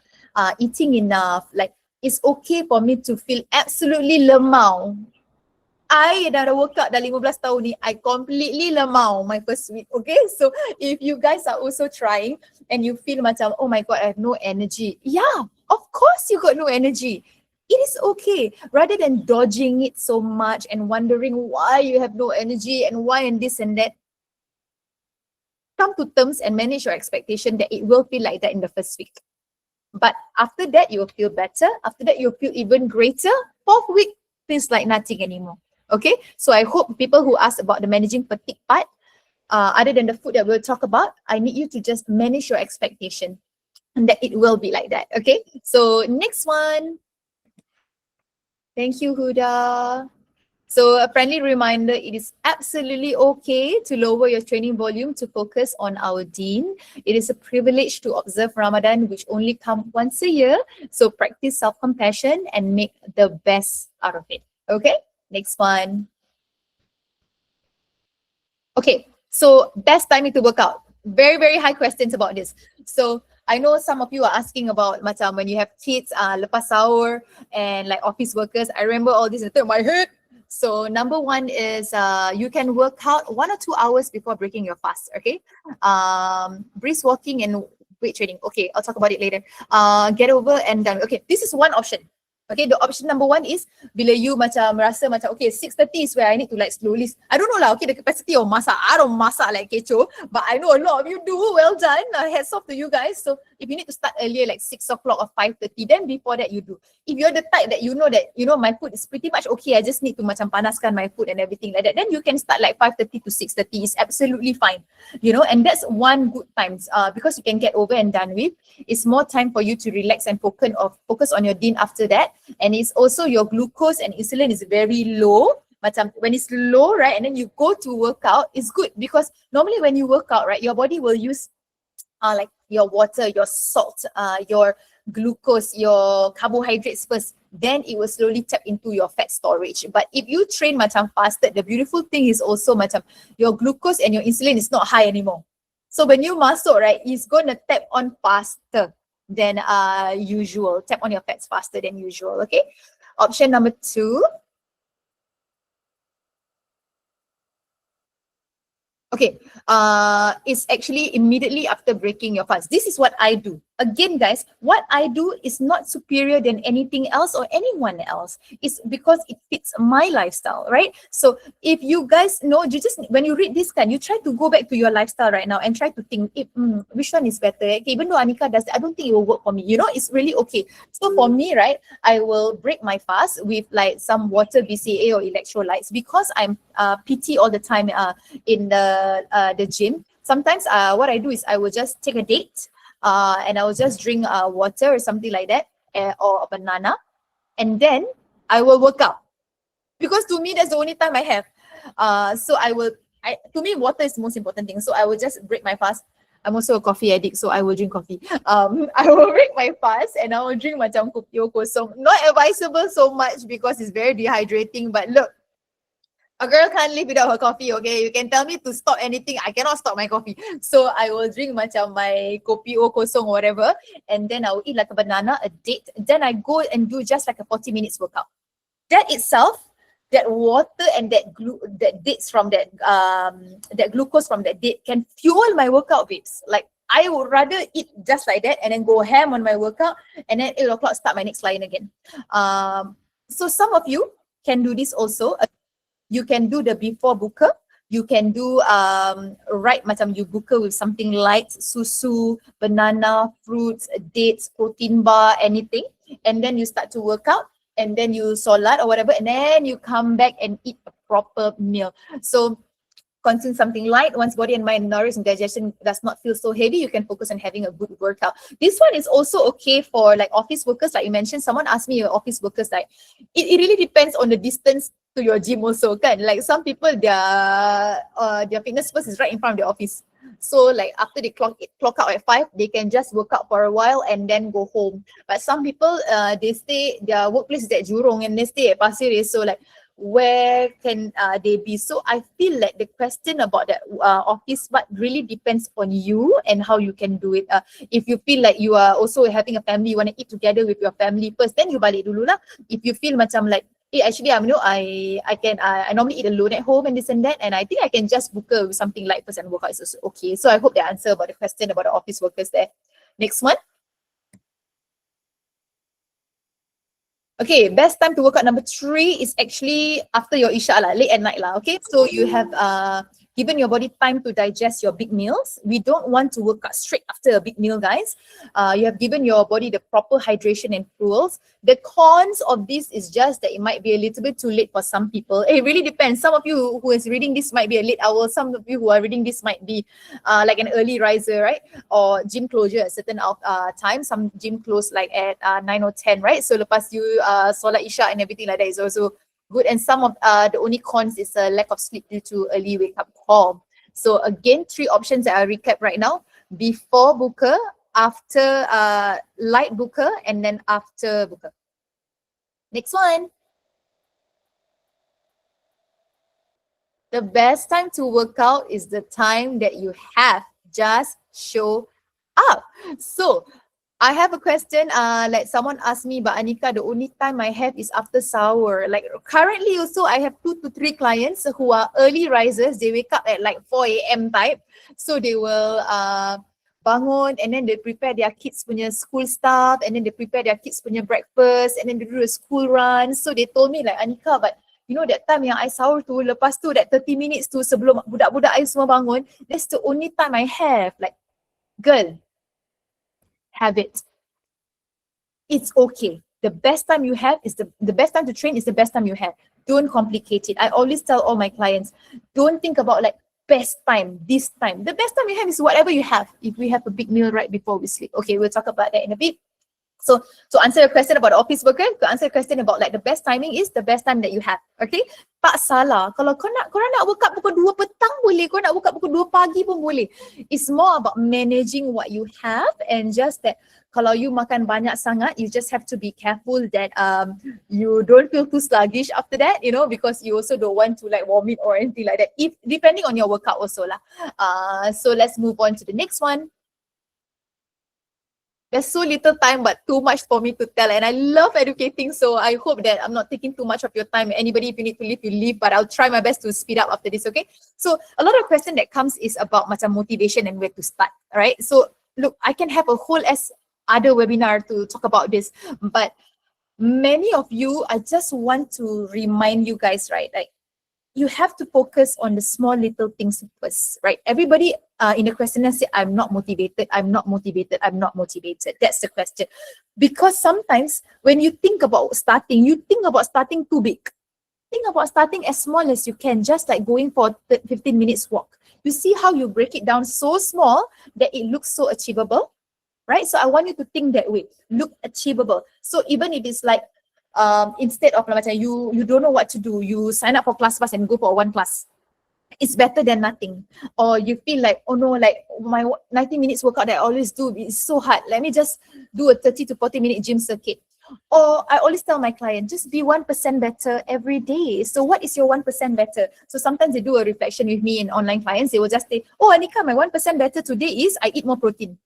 eating enough. Like, it's okay for me to feel absolutely lemau. I dah workout dah 15 tahun ni, I completely lemau my first week, okay? So if you guys are also trying and you feel macam, oh my God, I have no energy. Yeah, of course you got no energy. It is okay. Rather than dodging it so much and wondering why you have no energy and why and this and that, come to terms and manage your expectation that it will feel like that in the first week. But after that, you will feel better. After that, you'll feel even greater. Fourth week feels like nothing anymore. Okay, so I hope people who ask about the managing fatigue part, other than the food that we'll talk about, I need you to just manage your expectation and that it will be like that. Okay, so next one. Thank you, Huda. So a friendly reminder, it is absolutely okay to lower your training volume to focus on our deen. It is a privilege to observe Ramadan, which only comes once a year. So practice self-compassion and make the best out of it. Okay, next one. Okay, so best timing to work out. Very, very high questions about this. So I know some of you are asking about macam when you have kids, lepas sahur and like office workers. I remember all this in the top of my head. So number one is you can work out 1 or 2 hours before breaking your fast, okay? Brisk walking and weight training. Okay, I'll talk about it later. Get over and done. Okay, this is one option. Okay, the option number one is bila you macam rasa macam okay 6:30 is where I need to like slowly. I don't know lah. Okay, the capacity of masak. I don't masak like kecoh, but I know a lot of you do. Well done. Hats off to you guys. So if you need to start earlier, like 6 o'clock or 5:30, then before that you do. If you're the type that you know my food is pretty much okay, I just need to macam panaskan my food and everything like that, then you can start like 5:30 to 6:30. It's absolutely fine. And that's one good times because you can get over and done with. It's more time for you to relax and focus on your din after that. And it's also your glucose and insulin is very low. Macam when it's low, right, and then you go to work out, it's good because normally when you work out, right, your body will use like your water, your salt, your glucose, your carbohydrates first, then it will slowly tap into your fat storage. But if you train macam fasted, the beautiful thing is also macam your glucose and your insulin is not high anymore. So when you masuk, right, it's gonna tap on faster than usual. Tap on your fats faster than usual. Okay. Option number 2. Okay, it's actually immediately after breaking your fast. This is what I do. Again, guys, what I do is not superior than anything else or anyone else. It's because it fits my lifestyle, right? So if you guys know, you just, when you read this you try to go back to your lifestyle right now and try to think, which one is better? Okay, even though Annika does that, I don't think it will work for me. It's really okay. So for me, right, I will break my fast with like some water, BCA or electrolytes because I'm PT all the time in the gym. Sometimes what I do is I will just take a date and I will just drink water or something like that or a banana, and then I will work out because to me that's the only time I have. So to me water is the most important thing. So I will just break my fast. I'm also a coffee addict, so I will drink coffee. I will break my fast and I will drink macam kopi o kosong. Not advisable so much because it's very dehydrating, but look, a girl can't live without her coffee, okay? You can tell me to stop anything, I cannot stop my coffee. So I will drink macam my kopi o kosong or whatever, and then I will eat like a banana, a date. Then I go and do just like a 40 minutes workout. That itself, that water and that dates from that glucose from that date can fuel my workout, babes. Like I would rather eat just like that and then go ham on my workout and then 8 o'clock start my next client again. So some of you can do this also. You can do the before buka. You can do right macam you buka with something light, susu, banana, fruits, dates, protein bar, anything. And then you start to work out and then you solat or whatever, and then you come back and eat a proper meal. So consume something light. Once body and mind nourished and digestion does not feel so heavy, you can focus on having a good workout. This one is also okay for like office workers, like you mentioned. Someone asked me, office workers, like it really depends on the distance to your gym also, kan? Like some people, their fitness first is right in front of their office. So like after they clock out at 5, they can just work out for a while and then go home. But some people, their workplace is at Jurong and they stay at Pasir Ris. So like where can they be? So I feel like the question about that office but really depends on you and how you can do it. If you feel like you are also having a family, you want to eat together with your family first, then you balik dulu lah. If you feel macam like, actually, I normally eat alone at home and this and that, and I think I can just book with something like first and workout is also okay. So I hope that answer about the question about the office workers there. Next one. Okay, best time to work out number 3 is actually after your Isha lah, late at night lah. Okay, so you have given your body time to digest your big meals. We don't want to work out straight after a big meal, guys. You have given your body the proper hydration and fuels. The cons of this is just that it might be a little bit too late for some people. It really depends. Some of you who is reading this might be a late owl. Some of you who are reading this might be like an early riser, right? Or gym closure at certain time. Some gym close like at 9 or 10, right? So lepas you solat Isha and everything like that is also good. And some of the only cons is a lack of sleep due to early wake up call. So again, 3 options that I recap right now: before buka, after light buka, and then after buka. Next one. The best time to work out is the time that you have. Just show up. So I have a question, like someone asked me, but Annika, the only time I have is after sahur. Like currently also I have 2 to 3 clients who are early risers. They wake up at like 4 a.m. type. So they will bangun and then they prepare their kids punya school stuff and then they prepare their kids punya breakfast and then they do the school run. So they told me like, Annika, but you know that time yang I sahur tu, lepas tu that 30 minutes tu sebelum budak-budak I semua bangun, that's the only time I have. Like, girl, have it. It's okay. The best time you have is the best time to train is the best time you have. Don't complicate it. I always tell all my clients, don't think about like best time, this time. The best time you have is whatever you have. If we have a big meal right before we sleep. Okay, we'll talk about that in a bit. So to answer your question about the office worker, to answer your question about like the best timing is the best time that you have. Okay? Tak salah. Kalau korang nak wake up pukul 2 petang boleh, korang nak wake up pukul 2 pagi pun boleh. It's more about managing what you have and just that kalau you makan banyak sangat, you just have to be careful that you don't feel too sluggish after that, you know, because you also don't want to like vomit or anything like that. If depending on your workout also lah. So let's move on to the next one. There's so little time but too much for me to tell, and I love educating, so I hope that I'm not taking too much of your time. Anybody, if you need to leave, you leave, but I'll try my best to speed up after this, okay? So a lot of question that comes is about macam motivation and where to start, all right? So look, I can have a whole other webinar to talk about this, but many of you, I just want to remind you guys, right? Like, you have to focus on the small little things first, right? Everybody in the questionnaire say, I'm not motivated, I'm not motivated, I'm not motivated. That's the question. Because sometimes when you think about starting, you think about starting too big. Think about starting as small as you can, just like going for 15 minutes walk. You see how you break it down so small that it looks so achievable, right? So I want you to think that way, look achievable. So even if it's like, instead of macam you don't know what to do, you sign up for ClassPass and go for one class. It's better than nothing. Or you feel like, oh no, like my 90 minutes workout that I always do is so hard. Let me just do a 30 to 40 minute gym circuit. Or I always tell my client, just be 1% better every day. So what is your 1% better? So sometimes they do a reflection with me in online clients. They will just say, oh Annika, my 1% better today is I eat more protein.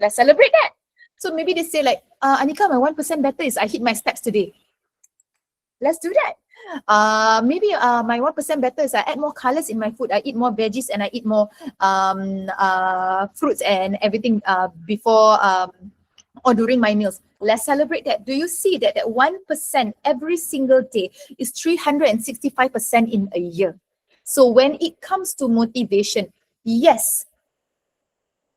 Let's celebrate that. So maybe they say like, Annika, my 1% better is I hit my steps today. Let's do that. Maybe my 1% better is I add more colors in my food. I eat more veggies and I eat more fruits and everything before or during my meals. Let's celebrate that. Do you see that 1% every single day is 365% in a year? So when it comes to motivation, yes,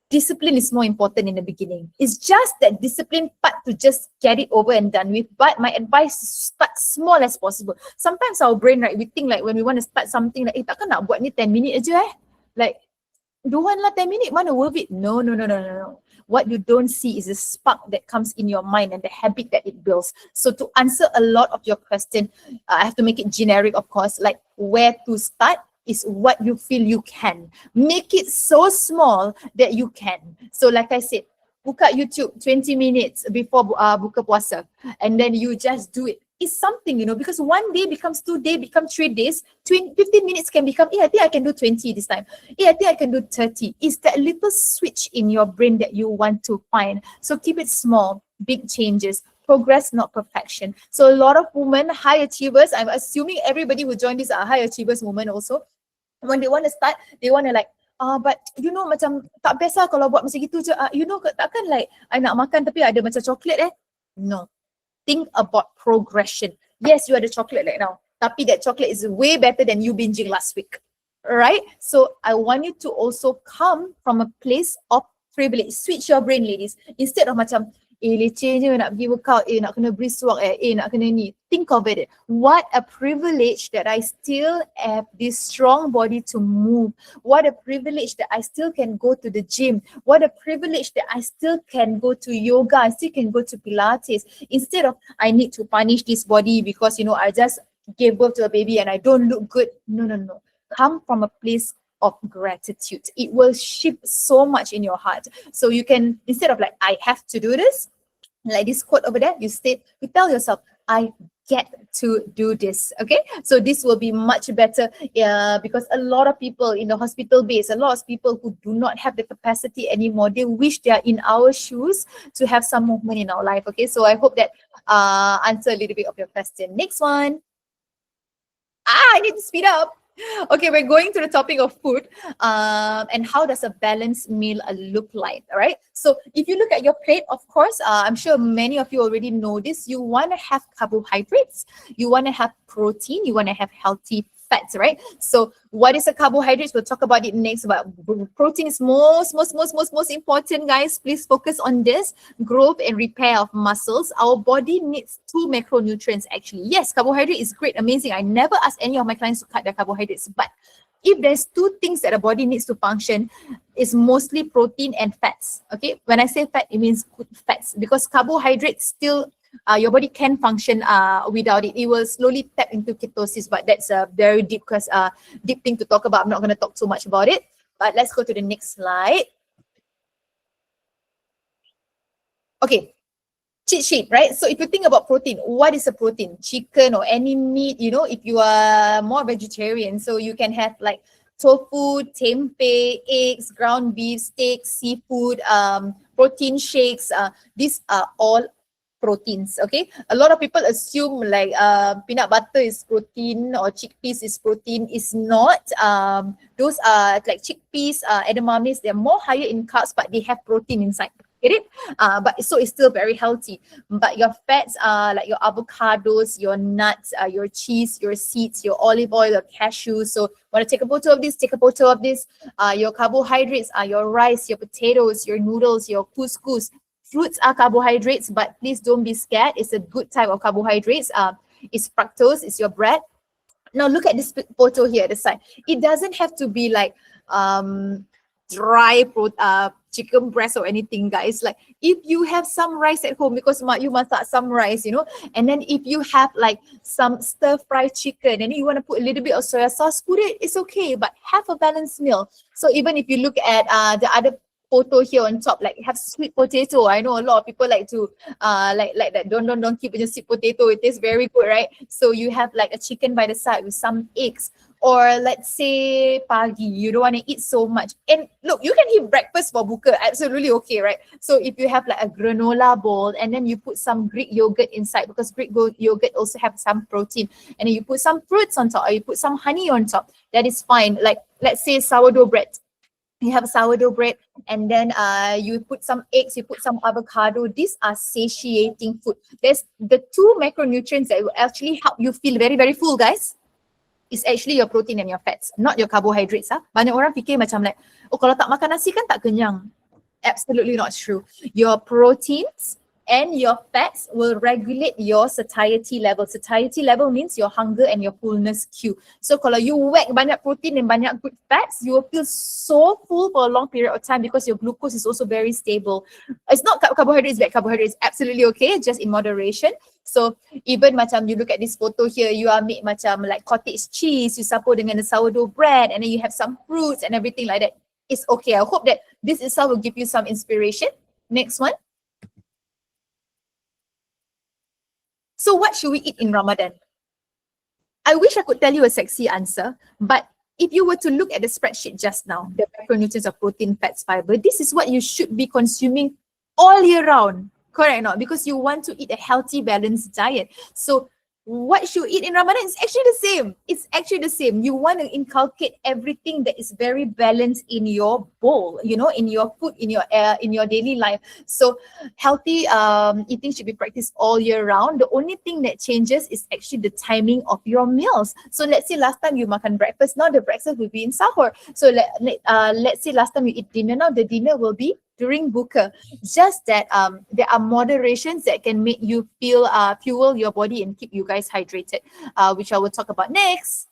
discipline is more important in the beginning. It's just that discipline part to just get it over and done with. But my advice is start small as possible. Sometimes our brain, right, we think like when we want to start something like, takkan nak buat ni 10 minutes aja Like, don't want lah 10 minutes, mana worth it? No. What you don't see is the spark that comes in your mind and the habit that it builds. So to answer a lot of your question, I have to make it generic, of course, like where to start is what you feel you can. Make it so small that you can. So like I said, buka YouTube 20 minutes before buka puasa, and then you just do it. It's something, you know, because one day becomes 2 days, becomes 3 days, 15 minutes can become, I think I can do 20 this time. I think I can do 30. It's that little switch in your brain that you want to find. So keep it small, big changes. Progress, not perfection. So a lot of women, high achievers, I'm assuming everybody who joined this are high achievers women also. When they want to start, they want to like, but you know macam tak best lah kalau buat macam gitu je. You know takkan like I nak makan tapi ada macam coklat No. Think about progression. Yes, you are the chocolate right now, tapi that chocolate is way better than you binging last week. Right? So I want you to also come from a place of privilege. Switch your brain, ladies. Instead of macam leceh je nak pergi workout, nak kena beriswak, nak kena ni. Think of it. What a privilege that I still have this strong body to move. What a privilege that I still can go to the gym. What a privilege that I still can go to yoga. I still can go to Pilates. Instead of I need to punish this body because, you know, I just gave birth to a baby and I don't look good. No. Come from a place of gratitude. It will shift so much in your heart. So you can, instead of like, I have to do this, like this quote over there, you tell yourself, I get to do this. Okay, so this will be much better because a lot of people in the hospital base, a lot of people who do not have the capacity anymore, they wish they are in our shoes to have some movement in our life. Okay, so I hope that answer a little bit of your question. Next one. I need to speed up. Okay, we're going to the topic of food, and how does a balanced meal look like? All right. So if you look at your plate, of course, I'm sure many of you already know this. You want to have carbohydrates, you want to have protein, you want to have healthy fats, right? So what is a carbohydrates? We'll talk about it next. But protein is most important, guys. Please focus on this: growth and repair of muscles. Our body needs 2 macronutrients actually. Yes, carbohydrate is great, amazing. I never ask any of my clients to cut their carbohydrates, but if there's 2 things that the body needs to function, it's mostly protein and fats. Okay, when I say fat, it means good fats, because carbohydrates still your body can function without it. It will slowly tap into ketosis, but that's a very deep deep thing to talk about. I'm not going to talk too much about it, but let's go to the next slide. Okay, cheat sheet, right? So if you think about protein, what is a protein? Chicken or any meat, you know, if you are more vegetarian, so you can have like tofu, tempeh, eggs, ground beef, steak, seafood, protein shakes. These are all proteins. Okay, a lot of people assume like peanut butter is protein or chickpeas is protein. Is not. Those are like chickpeas, edamames. They're more higher in carbs, but they have protein inside. Get it? But so it's still very healthy. But your fats are like your avocados, your nuts, your cheese, your seeds, your olive oil, your cashews. So want to take a photo of this? Take a photo of this. Your carbohydrates are your rice, your potatoes, your noodles, your couscous. Fruits are carbohydrates, but please don't be scared. It's a good type of carbohydrates. It's fructose, it's your bread. Now look at this photo here at the side. It doesn't have to be like dry chicken breast or anything, guys. Like if you have some rice at home, because you must have some rice, you know, and then if you have like some stir fry chicken and you want to put a little bit of soya sauce, put it, it's okay, but have a balanced meal. So even if you look at the other photo here on top, like have sweet potato. I know a lot of people like to like that don't keep your sweet potato. It tastes very good, right? So you have like a chicken by the side with some eggs. Or let's say pagi, you don't want to eat so much. And look, you can eat breakfast for buka, absolutely okay, right? So if you have like a granola bowl and then you put some Greek yogurt inside, because Greek yogurt also have some protein, and then you put some fruits on top or you put some honey on top, that is fine. Like let's say sourdough bread. You have sourdough bread and then you put some eggs, you put some avocado. These are satiating food. There's the 2 macronutrients that will actually help you feel very, very full, guys. It's actually your protein and your fats, not your carbohydrates. Banyak orang fikir macam like, oh kalau tak makan nasi kan tak kenyang. Absolutely not true. Your proteins and your fats will regulate your satiety level. Satiety level means your hunger and your fullness cue. So kalau you whack banyak protein and banyak good fats, you will feel so full for a long period of time because your glucose is also very stable. It's not carbohydrates, bad carbohydrates, absolutely okay, just in moderation. So even macam you look at this photo here, you are made macam like cottage cheese, you sapu dengan the sourdough bread, and then you have some fruits and everything like that. It's okay. I hope that this itself will give you some inspiration. Next one. So what should we eat in Ramadan? I wish I could tell you a sexy answer, but if you were to look at the spreadsheet just now, the macronutrients of protein, fats, fiber, this is what you should be consuming all year round. Correct or not? Because you want to eat a healthy, balanced diet. So what you eat in Ramadan is actually the same. It's actually the same. You want to inculcate everything that is very balanced in your bowl, you know, in your food, in your daily life. So healthy eating should be practiced all year round. The only thing that changes is actually the timing of your meals. So let's say last time you makan breakfast, now the breakfast will be in sahur. So let's say last time you eat dinner, now the dinner will be during buka. Just that there are moderations that can make you feel fuel your body and keep you guys hydrated, which I will talk about next.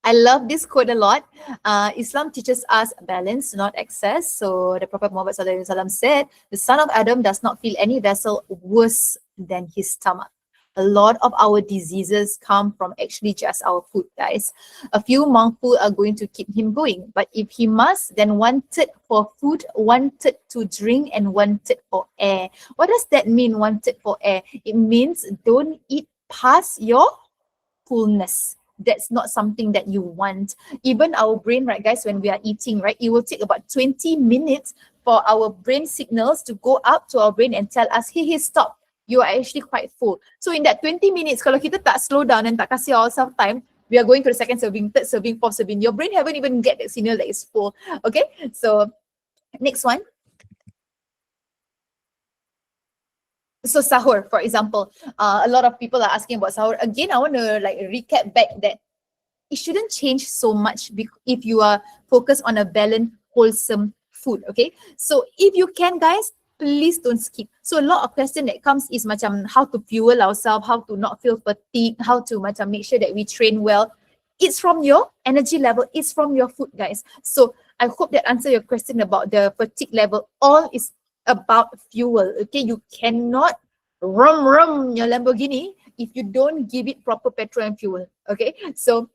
I love this quote a lot. Islam teaches us balance, not excess. So the Prophet Muhammad SAW said, the son of Adam does not fill any vessel worse than his stomach. A lot of our diseases come from actually just our food, guys. A few mouthfuls are going to keep him going. But if he must, then 1/3 for food, 1/3 to drink, and 1/3 for air. What does that mean, 1/3 for air? It means don't eat past your fullness. That's not something that you want. Even our brain, right, guys, when we are eating, right, it will take about 20 minutes for our brain signals to go up to our brain and tell us, hey, stop. you are actually quite full. So in that 20 minutes, kalau kita tak slow down and tak kasih ourselves time, we are going to the second serving, third serving, fourth serving. Your brain haven't even get the signal that it's full. Okay, so next one. So sahur, for example, a lot of people are asking about sahur. Again, I want to like recap back that it shouldn't change so much if you are focused on a balanced, wholesome food. Okay, so if you can, guys, please don't skip. So a lot of question that comes is macam how to fuel ourselves, how to not feel fatigue, how to macam make sure that we train well. It's from your energy level, it's from your food, guys. So I hope that answer your question about the fatigue level. All is about fuel. Okay, you cannot rum your Lamborghini if you don't give it proper petrol and fuel. Okay, so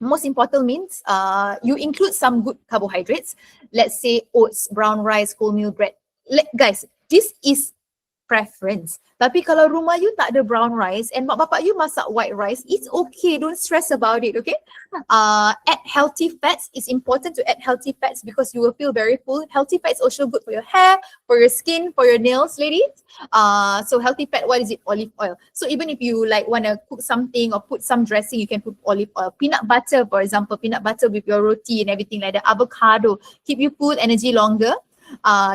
most important means you include some good carbohydrates. Let's say oats, brown rice, wholemeal bread. Guys, this is preference. Tapi kalau rumah you tak ada brown rice and mak bapak you masak white rice, it's okay. Don't stress about it, okay? Add healthy fats. It's important to add healthy fats because you will feel very full. Healthy fats also good for your hair, for your skin, for your nails, ladies. So healthy fat, what is it? Olive oil. So even if you like want to cook something or put some dressing, you can put olive oil. Peanut butter, for example, peanut butter with your roti and everything like that. Avocado, keep you full, energy longer.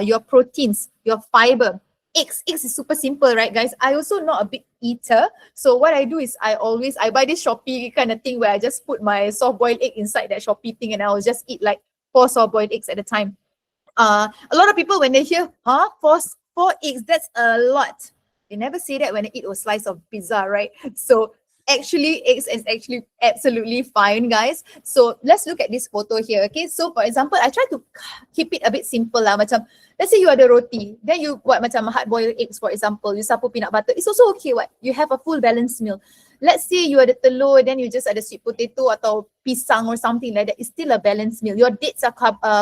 Your proteins, your fiber. Eggs is super simple, right, guys? I also not a big eater. So what I do is I buy this Shopee kind of thing where I just put my soft boiled egg inside that Shopee thing and I will just eat like 4 soft boiled eggs at a time. A lot of people when they hear, four eggs, that's a lot. They never say that when they eat a slice of pizza, right? So actually eggs is actually absolutely fine, guys. So let's look at this photo here. Okay, so for example, I try to keep it a bit simple lah. Macam let's say you ada roti, then you buat macam hard boiled eggs, for example, you sapu peanut butter. It's also okay. What you have a full balanced meal. Let's say you ada telur, then you just ada sweet potato atau pisang or something like that. It's still a balanced meal. Your dates are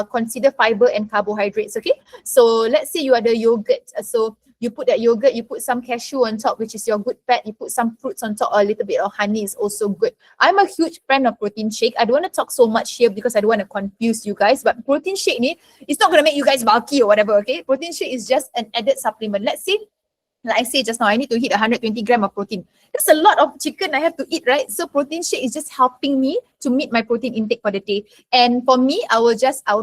consider fiber and carbohydrates. Okay, so let's say you ada yogurt. So you put that yogurt, you put some cashew on top, which is your good fat. You put some fruits on top, or a little bit of honey is also good. I'm a huge fan of protein shake. I don't want to talk so much here because I don't want to confuse you guys. But protein shake ni, it's not going to make you guys bulky or whatever, okay? Protein shake is just an added supplement. Let's say, like I say just now, I need to hit 120 grams of protein. That's a lot of chicken I have to eat, right? So protein shake is just helping me to meet my protein intake for the day. And for me, I will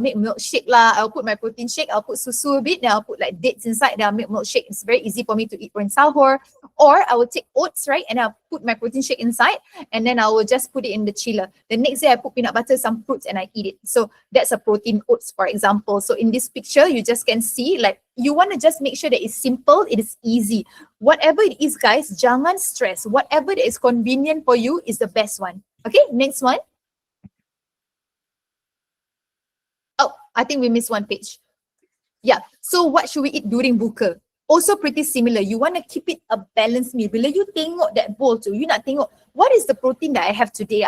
make milkshake lah. I'll put my protein shake, I'll put susu a bit, then I'll put like dates inside, then I'll make milkshake. It's very easy for me to eat for in sahur. Or I will take oats, right? And I'll put my protein shake inside and then I will just put it in the chiller. The next day I put peanut butter, some fruits and I eat it. So that's a protein oats, for example. So in this picture, you just can see like you want to just make sure that it's simple, it is easy. Whatever it is, guys, jangan stress. Whatever that is convenient for you is the best one. Okay, next one. Oh, I think we missed one page. Yeah, so what should we eat during buka? Also pretty similar. You want to keep it a balanced meal. Bila you tengok that bowl tu, you nak tengok what is the protein that I have today.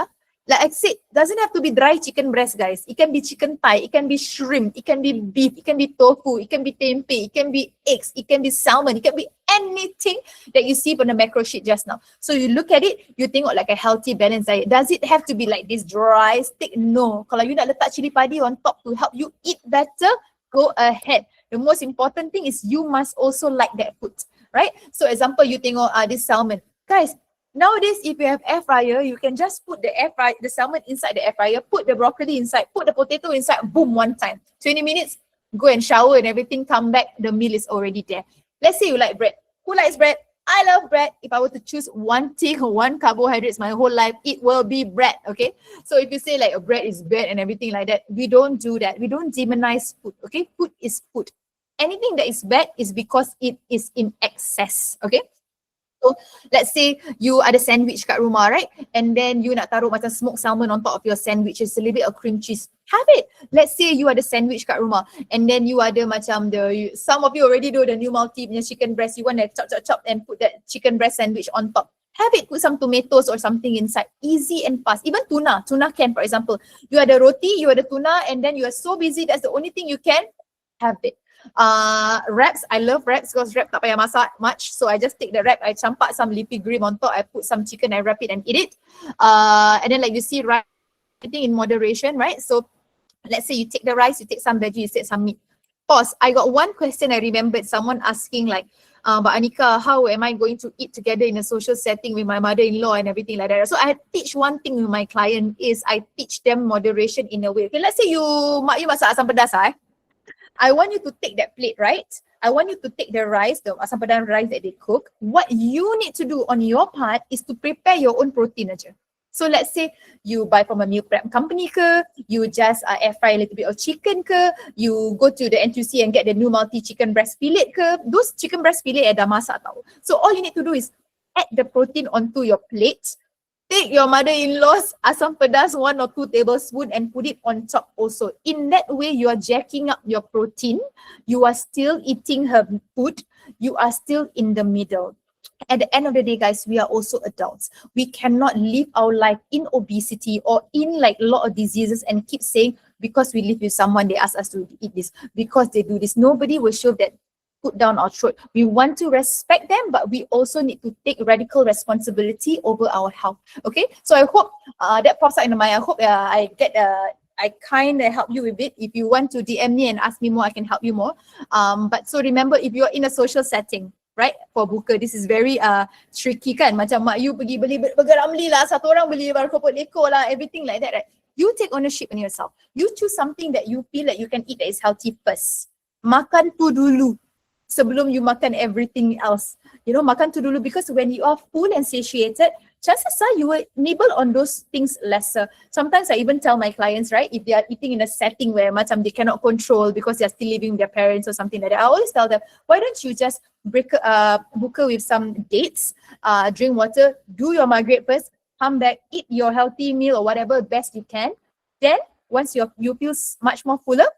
Like I said, doesn't have to be dry chicken breast, guys. It can be chicken thigh, it can be shrimp, it can be beef, it can be tofu, it can be tempeh, it can be eggs, it can be salmon, it can be anything that you see from the macro sheet just now. So you look at it, you think like a healthy balanced diet. Does it have to be like this dry stick? No. Kalau you nak letak cili padi on top to help you eat better, go ahead. The most important thing is you must also like that food, right? So example, you tengok this salmon. Guys, nowadays, if you have air fryer, you can just put the salmon inside the air fryer, put the broccoli inside, put the potato inside, boom, one time. 20 minutes, go and shower and everything, come back, the meal is already there. Let's say you like bread. Who likes bread? I love bread. If I were to choose one thing, one carbohydrates my whole life, it will be bread, okay? So if you say like a bread is bad and everything like that, we don't do that. We don't demonize food, okay? Food is food. Anything that is bad is because it is in excess, okay? So let's say you ada sandwich kat rumah, right? And then you nak taruh macam smoked salmon on top of your sandwich. It's a little bit of cream cheese. Have it. Let's say you ada sandwich kat rumah and then you ada macam some of you already do the new multi chicken breast. You want to chop and put that chicken breast sandwich on top. Have it, put some tomatoes or something inside. Easy and fast. Even tuna can, for example. You ada roti, you ada tuna, and then you are so busy, that's the only thing you can have it. Wraps, I love wraps because wrap tak payah masak much, so I just take the wrap, I campak some leafy green on top, I put some chicken, I wrap it and eat it. And then like you see, right, everything in moderation, right? So let's say you take the rice, you take some veggie, you take some meat. Pause. I got one question I remembered, someone asking like, but Annika, how am I going to eat together in a social setting with my mother-in-law and everything like that? So I teach one thing with my client is I teach them moderation in a way. Okay, let's say mak you masak asam pedas I want you to take that plate, right? I want you to take the rice, the asam pedas rice that they cook. What you need to do on your part is to prepare your own protein aja. So let's say you buy from a meal prep company ke, you just air fry a little bit of chicken ke, you go to the NTUC and get the new multi chicken breast fillet ke, those chicken breast fillet dah masak tau. So all you need to do is add the protein onto your plate. Take your mother-in-law's asam pedas 1 or 2 tablespoons and put it on top also. In that way, you are jacking up your protein. You are still eating her food. You are still in the middle. At the end of the day, guys, we are also adults. We cannot live our life in obesity or in like a lot of diseases and keep saying, because we live with someone, they ask us to eat this, because they do this. Nobody will show that put down our throat. We want to respect them, but we also need to take radical responsibility over our health. Okay, so I hope that pops out in mind. I hope I kind of help you with it. If you want to DM me and ask me more, I can help you more. But so remember, if you're in a social setting, right, for buka, this is very tricky kan. Macam mak you pergi beli burger Ramly lah, satu orang beli kerupuk leko lah, everything like that, right? You take ownership on yourself. You choose something that you feel that you can eat that is healthy first. Makan tu dulu sebelum you makan everything else. You know, makan tu dulu, because when you are full and satiated, chances are you will nibble on those things lesser. Sometimes I even tell my clients, right, if they are eating in a setting where macam they cannot control because they are still living with their parents or something like that, I always tell them, why don't you just buka with some dates, drink water, do your maghrib first, come back, eat your healthy meal or whatever best you can. Then once you feel much more fuller,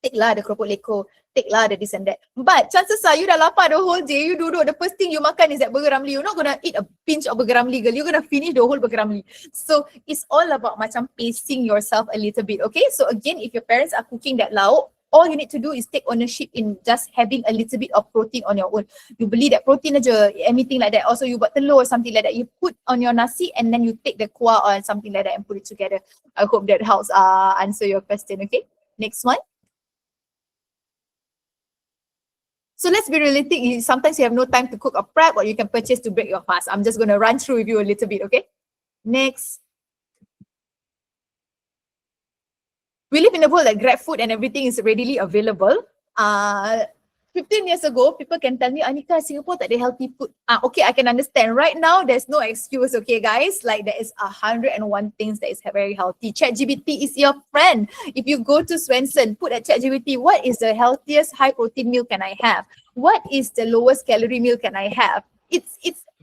take lah the keropok leko, take lah the this and that. But chances are you dah lapar the whole day, you duduk, the first thing you makan is that burger Ramly. You're not gonna eat a pinch of burger Ramly, girl. You're gonna finish the whole burger Ramly. So it's all about macam pacing yourself a little bit, okay? So again, if your parents are cooking that lauk, all you need to do is take ownership in just having a little bit of protein on your own. You beli that protein aja, anything like that. Also you buat telur or something like that. You put on your nasi and then you take the kuah or something like that and put it together. I hope that helps answer your question, okay? Next one. So let's be realistic. Sometimes you have no time to cook or prep, or you can purchase to break your fast. I'm just going to run through with you a little bit, okay? Next. We live in a world that Grab food and everything is readily available. 15 years ago, people can tell me, Annika, Singapore tak ada healthy food. Okay, I can understand. Right now, there's no excuse, okay, guys? Like, there is 101 things that is very healthy. ChatGPT is your friend. If you go to Swenson, put at ChatGPT, what is the healthiest high-protein meal can I have? What is the lowest calorie meal can I have? It's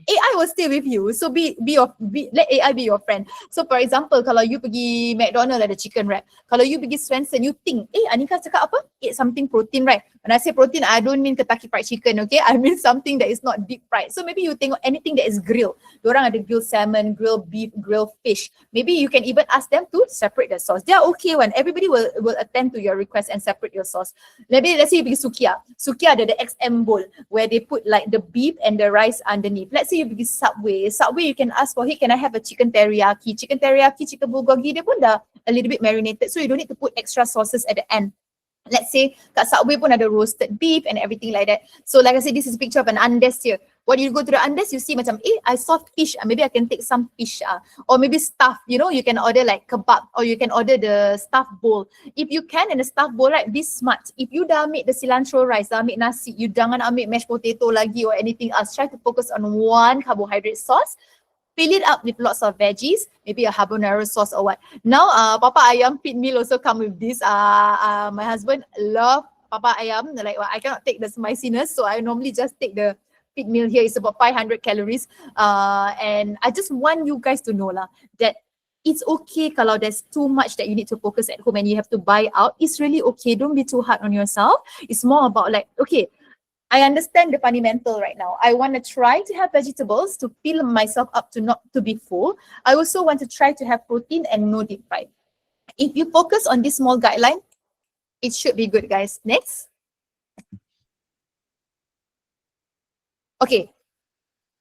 AI will stay with you. So let AI be your friend. So for example, kalau you pergi McDonald's ada chicken wrap. Kalau you pergi Swenson, you think, Annika cakap apa? Eat something protein, right? When I say protein, I don't mean Kentucky Fried Chicken, okay? I mean something that is not deep fried. So maybe you tengok anything that is grilled. Diorang ada grilled salmon, grilled beef, grilled fish. Maybe you can even ask them to separate the sauce. They are okay when everybody will attend to your request and separate your sauce. Maybe let's say you pergi Sukiya. Sukiya ada the XM bowl where they put like the beef and the rice underneath. Let's say you pergi Subway. Subway, you can ask for, hey, can I have a chicken teriyaki? Chicken teriyaki, chicken bulgogi, dia pun dah a little bit marinated. So you don't need to put extra sauces at the end. Let's say kat Subway pun ada roasted beef and everything like that. So like I said, this is a picture of an Andes here. When you go to the Andes, you see macam, I saw fish. Maybe I can take some fish. Or maybe stuff, you know, you can order like kebab or you can order the stuffed bowl. If you can in the stuffed bowl, right, be smart. If you dah ambil the cilantro rice, dah ambil nasi, you jangan ambil mashed potato lagi or anything else. Try to focus on one carbohydrate source. Fill it up with lots of veggies, maybe a habanero sauce or what. Now, Papa Ayam feed meal also come with this. My husband love Papa Ayam. Like, I cannot take the spiciness, so I normally just take the feed meal here. It's about 500 calories. And I just want you guys to know that it's okay kalau there's too much that you need to focus at home and you have to buy out. It's really okay. Don't be too hard on yourself. It's more about like, okay, I understand the fundamental right now. I want to try to have vegetables to fill myself up to not to be full. I also want to try to have protein and no deep fried. If you focus on this small guideline, it should be good, guys. Next. Okay.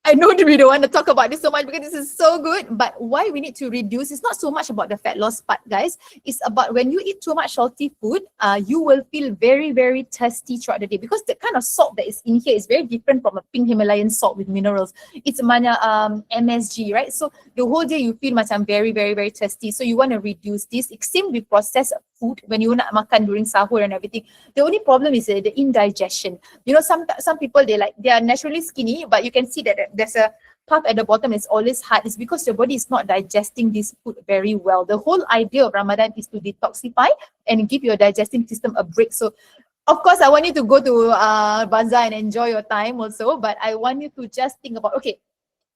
I know that we don't want to talk about this so much because this is so good, but why we need to reduce is not so much about the fat loss part, guys. It's about when you eat too much salty food, you will feel very, very thirsty throughout the day because the kind of salt that is in here is very different from a pink Himalayan salt with minerals. It's MSG, right? So the whole day you feel macam very, very, very thirsty. So you want to reduce this. It's same with processed food when you nak makan during sahur and everything. The only problem is the indigestion. You know, some people they are naturally skinny, but you can see that there's a puff at the bottom. It's always hard. It's because your body is not digesting this food very well. The whole idea of Ramadan is to detoxify and give your digesting system a break. So of course, I want you to go to bazaar and enjoy your time also, but I want you to just think about, okay,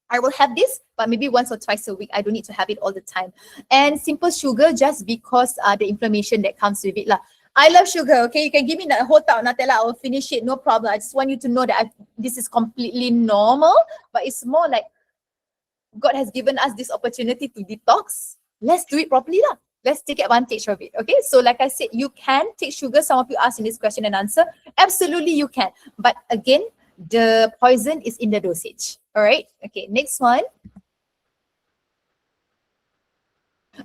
I will have this, but maybe once or twice a week. I don't need to have it all the time. And simple sugar just because the inflammation that comes with it lah. I love sugar, okay? You can give me that whole tub Nutella, I will finish it, no problem. I just want you to know that this is completely normal, but it's more like God has given us this opportunity to detox. Let's do it properly lah. Let's take advantage of it, okay? So like I said, you can take sugar. Some of you asked in this question and answer. Absolutely you can. But again, the poison is in the dosage, all right? Okay, next one.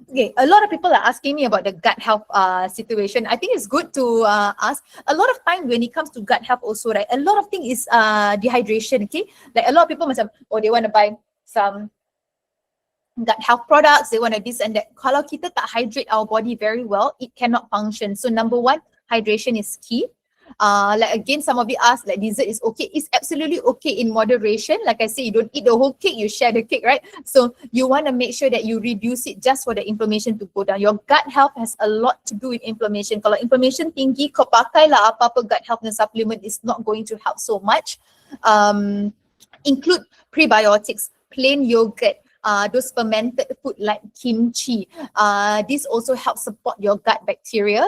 Okay, a lot of people are asking me about the gut health situation. I think it's good to ask. A lot of time when it comes to gut health also, right? A lot of thing is dehydration, okay? Like a lot of people must have, or they want to buy some gut health products, they want to this and that. Kalau kita tak hydrate our body very well, it cannot function. So number one, hydration is key. Like again, some of you ask, like dessert is okay. It's absolutely okay in moderation. Like I say, you don't eat the whole cake, you share the cake, right? So you want to make sure that you reduce it just for the inflammation to go down. Your gut health has a lot to do with inflammation. Kalau inflammation tinggi, kau pakai lah apa-apa gut health and supplement is not going to help so much. Include prebiotics, plain yogurt, those fermented food like kimchi. This also helps support your gut bacteria.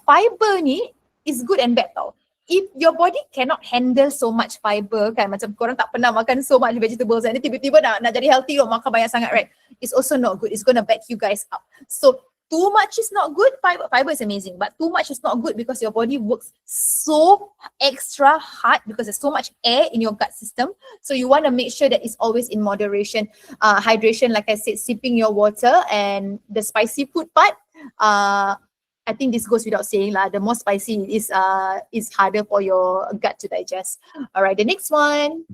Fiber ni is good and bad tau. If your body cannot handle so much fiber, kan macam korang tak pernah makan so much vegetables and tiba-tiba nak jadi healthy or makan banyak sangat, right? It's also not good. It's going to back you guys up. So too much is not good. Fiber is amazing, but too much is not good because your body works so extra hard because there's so much air in your gut system. So you want to make sure that it's always in moderation. Hydration, like I said, sipping your water, and the spicy food part, I think this goes without saying lah. The more spicy is harder for your gut to digest. All right, the next one.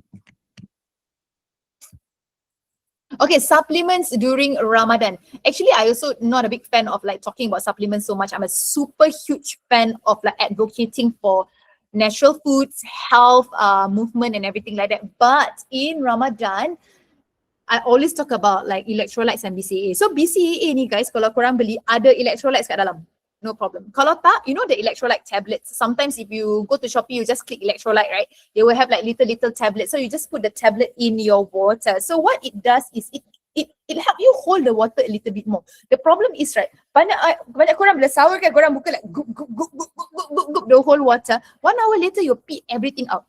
Okay, supplements during Ramadan. Actually, I also not a big fan of like talking about supplements so much. I'm a super huge fan of like advocating for natural foods, health, movement and everything like that. But in Ramadan, I always talk about like electrolytes and BCAA. So BCAA ni guys, kalau korang beli ada electrolytes kat dalam. No problem. Kalau tak, you know the electrolyte tablets. Sometimes if you go to Shopee, you just click electrolyte, right? They will have like little tablets. So you just put the tablet in your water. So what it does is it help you hold the water a little bit more. The problem is, right, banyak korang bila sahur kan, korang buka like goop, the whole water. 1 hour later, you pee everything out.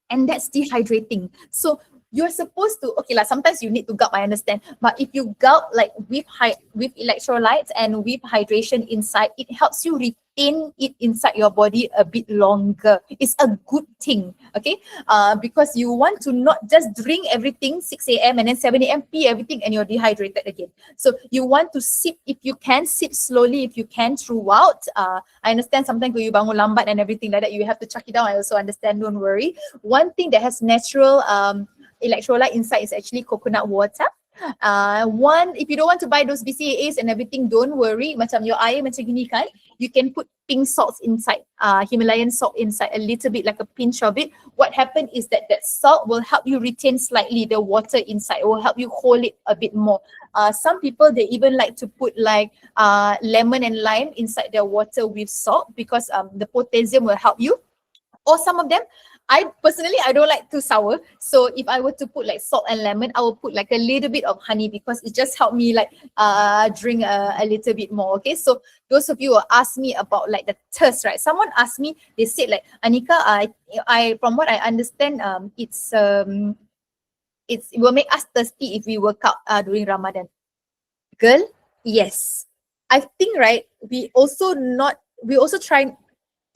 And that's dehydrating. So you're supposed to, okay lah, sometimes you need to gulp, I understand. But if you gulp like with electrolytes and with hydration inside, it helps you retain it inside your body a bit longer. It's a good thing, okay? Because you want to not just drink everything 6 a.m. and then 7 a.m. pee everything and you're dehydrated again. So you want to sip, if you can, sip slowly if you can throughout. I understand sometimes when you bangun lambat and everything like that, you have to chuck it down. I also understand, don't worry. One thing that has natural electrolyte inside is actually coconut water. If you don't want to buy those BCAAs and everything, don't worry. Macam your air macam gini kan, you can put pink salts inside, Himalayan salt inside, a little bit, like a pinch of it. What happened is that salt will help you retain slightly the water inside. It will help you hold it a bit more. Some people, they even like to put like lemon and lime inside their water with salt because the potassium will help you. Or some of them, I personally, I don't like too sour. So if I were to put like salt and lemon, I will put like a little bit of honey because it just helped me like drink a little bit more. Okay, so those of you who ask me about like the thirst, right? Someone asked me, they said like, Annika, I from what I understand, it will make us thirsty if we work out during Ramadan. Girl, yes. I think, right, we also try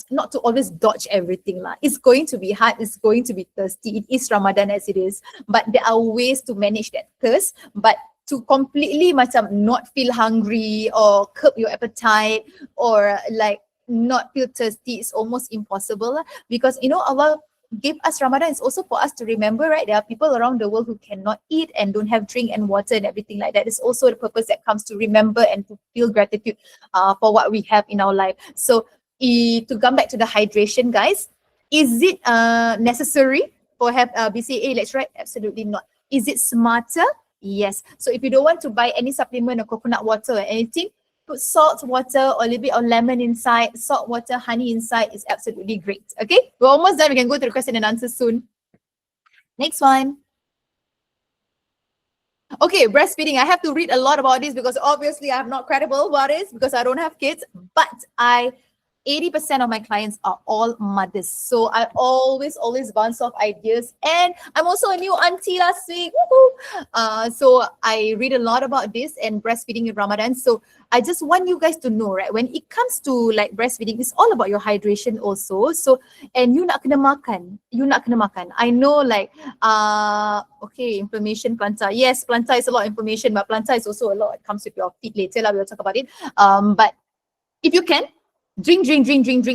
not to always dodge everything lah. It's going to be hard. It's going to be thirsty. It is Ramadan as it is, but there are ways to manage that thirst. But to completely macam not feel hungry or curb your appetite or like not feel thirsty is almost impossible lah. Because Allah gave us Ramadan is also for us to remember, right? There are people around the world who cannot eat and don't have drink and water and everything like that. It's also the purpose that comes to remember and to feel gratitude for what we have in our life. So to come back to the hydration, guys, is it necessary for have BCA electrolyte? Absolutely not. Is it smarter? Yes. So if you don't want to buy any supplement or coconut water or anything, put salt water or a little bit of lemon inside, salt water, honey inside is absolutely great. Okay, we're almost done. We can go to the question and answer soon. Next one. Okay, breastfeeding. I have to read a lot about this because obviously I'm not credible about this because I don't have kids, but 80% of my clients are all mothers. So I always bounce off ideas. And I'm also a new auntie last week. Woohoo! So I read a lot about this and breastfeeding in Ramadan. So I just want you guys to know, right? When it comes to like breastfeeding, it's all about your hydration also. So, and you nak kena makan. I know like, okay, inflammation, planta. Yes, planta is a lot of inflammation, but planta is also a lot. It comes with your feet later. We'll talk about it. But if you can, drink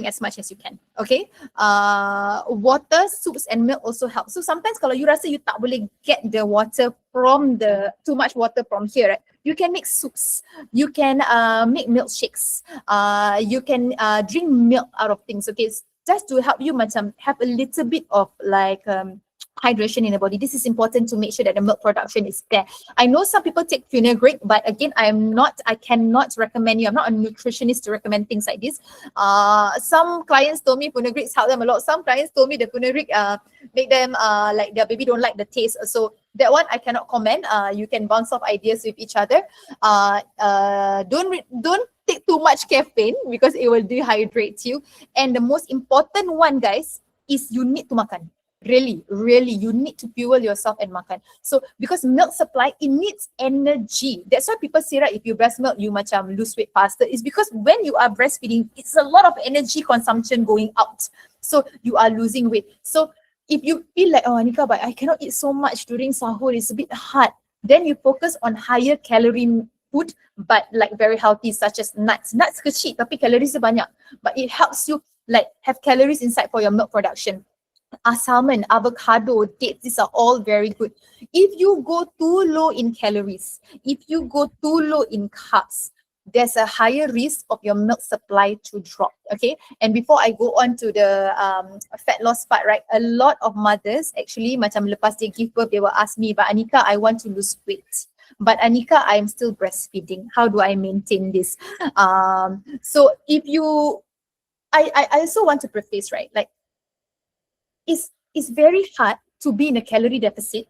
as much as you can. Okay. Water, soups and milk also help. So sometimes kalau you rasa you tak boleh get the water from too much water from here, right? You can make soups. You can make milkshakes. You can drink milk out of things. Okay. Just to help you macam have a little bit of like hydration in the body. This is important to make sure that the milk production is there. I know some people take fenugreek, but again, I cannot recommend you. I'm not a nutritionist to recommend things like this. Some clients told me fenugreek help them a lot. Some clients told me the fenugreek make them like their baby don't like the taste. So that one I cannot comment. You can bounce off ideas with each other. Don't take too much caffeine because it will dehydrate you. And the most important one, guys, is you need to makan. Really, you need to fuel yourself and makan. So because milk supply, it needs energy. That's why people say, right, if you breast milk, you macam lose weight faster. It's because when you are breastfeeding, it's a lot of energy consumption going out. So you are losing weight. So if you feel like, oh Annika, but I cannot eat so much during sahur, it's a bit hard. Then you focus on higher calorie food, but like very healthy, such as nuts. Nuts kecil, tapi calories banyak. But it helps you like have calories inside for your milk production. Salmon, avocado, dates, these are all very good. If you go too low in calories, if you go too low in carbs, there's a higher risk of your milk supply to drop. Okay. And before I go on to the fat loss part, right? A lot of mothers actually macam lepas they give birth, they will ask me, but Annika, I want to lose weight. But Annika, I'm still breastfeeding. How do I maintain this? So if you, I also want to preface, right? Like, it's very hard to be in a calorie deficit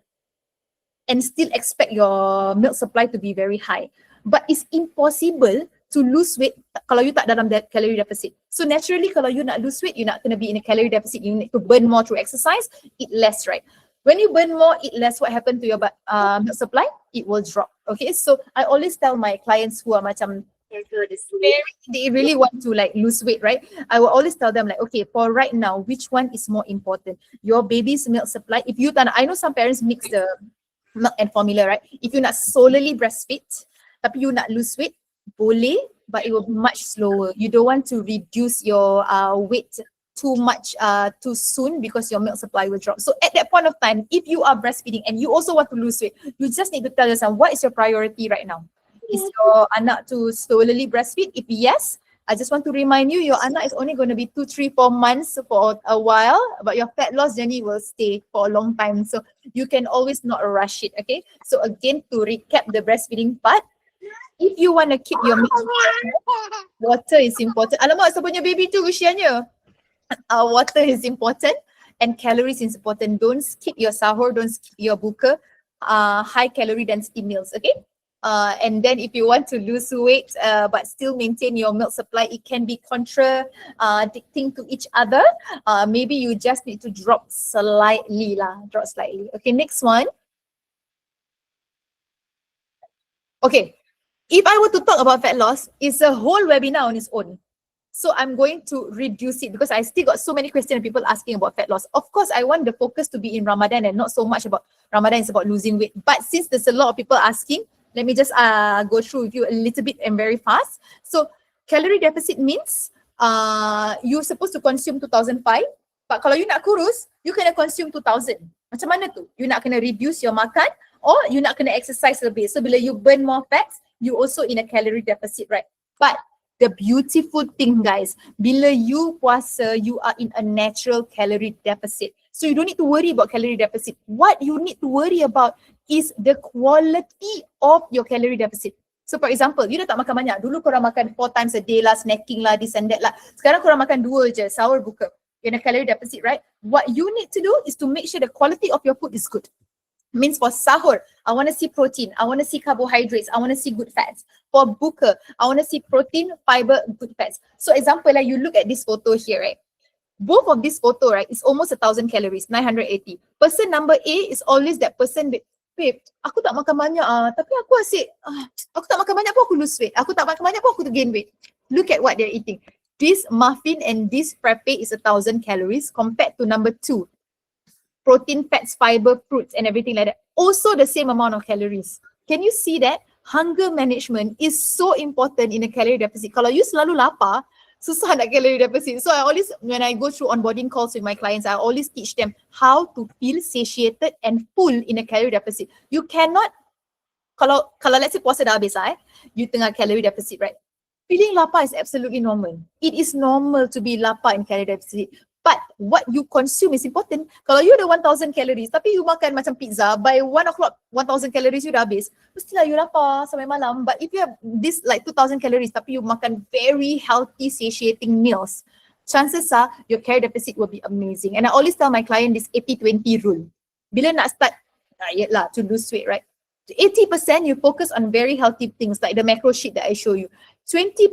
and still expect your milk supply to be very high. But it's impossible to lose weight kalau you tak dalam that calorie deficit. So naturally, kalau you nak lose weight, you nak kena be in a calorie deficit. You need to burn more through exercise, eat less, right? When you burn more, eat less, what happened to your milk supply? It will drop. Okay, so I always tell my clients who are macam they really want to like lose weight, right? I will always tell them like, okay, for right now, which one is more important? Your baby's milk supply. If you I know some parents mix the milk and formula, right? If you not solely breastfeed, tapi you nak lose weight, boleh, but it will be much slower. You don't want to reduce your weight too much too soon because your milk supply will drop. So at that point of time, if you are breastfeeding and you also want to lose weight, you just need to tell yourself, what is your priority right now? Is your anak to slowly breastfeed? If yes, I just want to remind you, your anak is only going to be 2, 3, 4 months for a while, but your fat loss journey will stay for a long time. So you can always not rush it, okay? So again, to recap the breastfeeding part, if you want to keep your milk, water is important. Alamak, saya punya baby tu usianya. Water is important and calories is important. Don't skip your sahur, don't skip your buka, high calorie density meals, okay? And then if you want to lose weight but still maintain your milk supply, it can be contradicting to each other. Maybe you just need to drop slightly. Okay, next one. Okay, if I were to talk about fat loss, it's a whole webinar on its own. So I'm going to reduce it because I still got so many questions and people asking about fat loss. Of course, I want the focus to be in Ramadan and not so much about Ramadan is about losing weight. But since there's a lot of people asking, let me just go through with you a little bit and very fast. So calorie deficit means you're supposed to consume 2005, but kalau you nak kurus, you kena consume 2000. Macam mana tu? You nak kena reduce your makan or you nak kena exercise lebih. So bila you burn more fats, you also in a calorie deficit, right? But the beautiful thing, guys, bila you puasa, you are in a natural calorie deficit. So you don't need to worry about calorie deficit. What you need to worry about is the quality of your calorie deficit. So for example, you dah tak makan banyak. Dulu korang makan 4 times a day lah, snacking lah, this and that lah. Sekarang korang makan 2 je, sahur buka. You're in a calorie deficit, right? What you need to do is to make sure the quality of your food is good. Means for sahur, I want to see protein, I want to see carbohydrates, I want to see good fats. For buka, I want to see protein, fiber, good fats. So example, like you look at this photo here, right? Both of this photo, right, is almost 1,000 calories, 980. Person number A is always that person that, babe, aku tak makan banyak tapi aku asyik, aku tak makan banyak pun aku lose weight. Aku tak makan banyak pun aku gain weight. Look at what they're eating. This muffin and this frappe is 1,000 calories compared to number 2. Protein, fats, fiber, fruits and everything like that. Also the same amount of calories. Can you see that? Hunger management is so important in a calorie deficit. Kalau you selalu lapar, susah nak calorie deficit. So I always, when I go through onboarding calls with my clients, I always teach them how to feel satiated and full in a calorie deficit. You cannot, kalau let's say puasa dah habis you tengah calorie deficit, right? Feeling lapar is absolutely normal. It is normal to be lapar in calorie deficit. But what you consume is important. Kalau you ada 1,000 calories tapi you makan macam pizza, by 1 o'clock 1,000 calories you dah habis, mestilah you lapar sampai malam. But if you have this like 2,000 calories tapi you makan very healthy satiating meals, chances are your calorie deficit will be amazing. And I always tell my client this 80-20 rule. Bila nak start diet lah to lose weight, right? 80% you focus on very healthy things like the macro sheet that I show you. 20%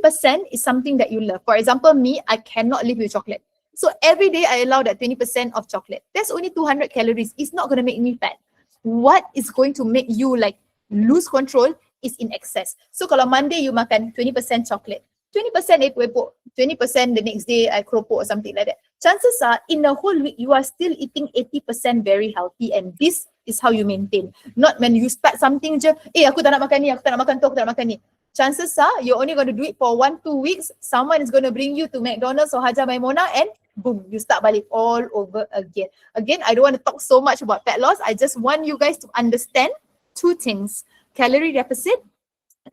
is something that you love. For example, me, I cannot live with chocolate. So every day I allow that 20% of chocolate. That's only 200 calories. It's not going to make me fat. What is going to make you like lose control is in excess. So kalau Monday you makan 20% chocolate, 20% epok-epok, 20% the next day I keropok or something like that. Chances are in the whole week you are still eating 80% very healthy, and this is how you maintain. Not when you start something je, aku tak nak makan ni, aku tak nak makan tu, aku tak nak makan ni. Chances are you're only going to do it for 1-2 weeks. Someone is going to bring you to McDonald's or Haja Maimuna and boom, you start balik all over again. Again, I don't want to talk so much about fat loss. I just want you guys to understand 2 things. Calorie deficit.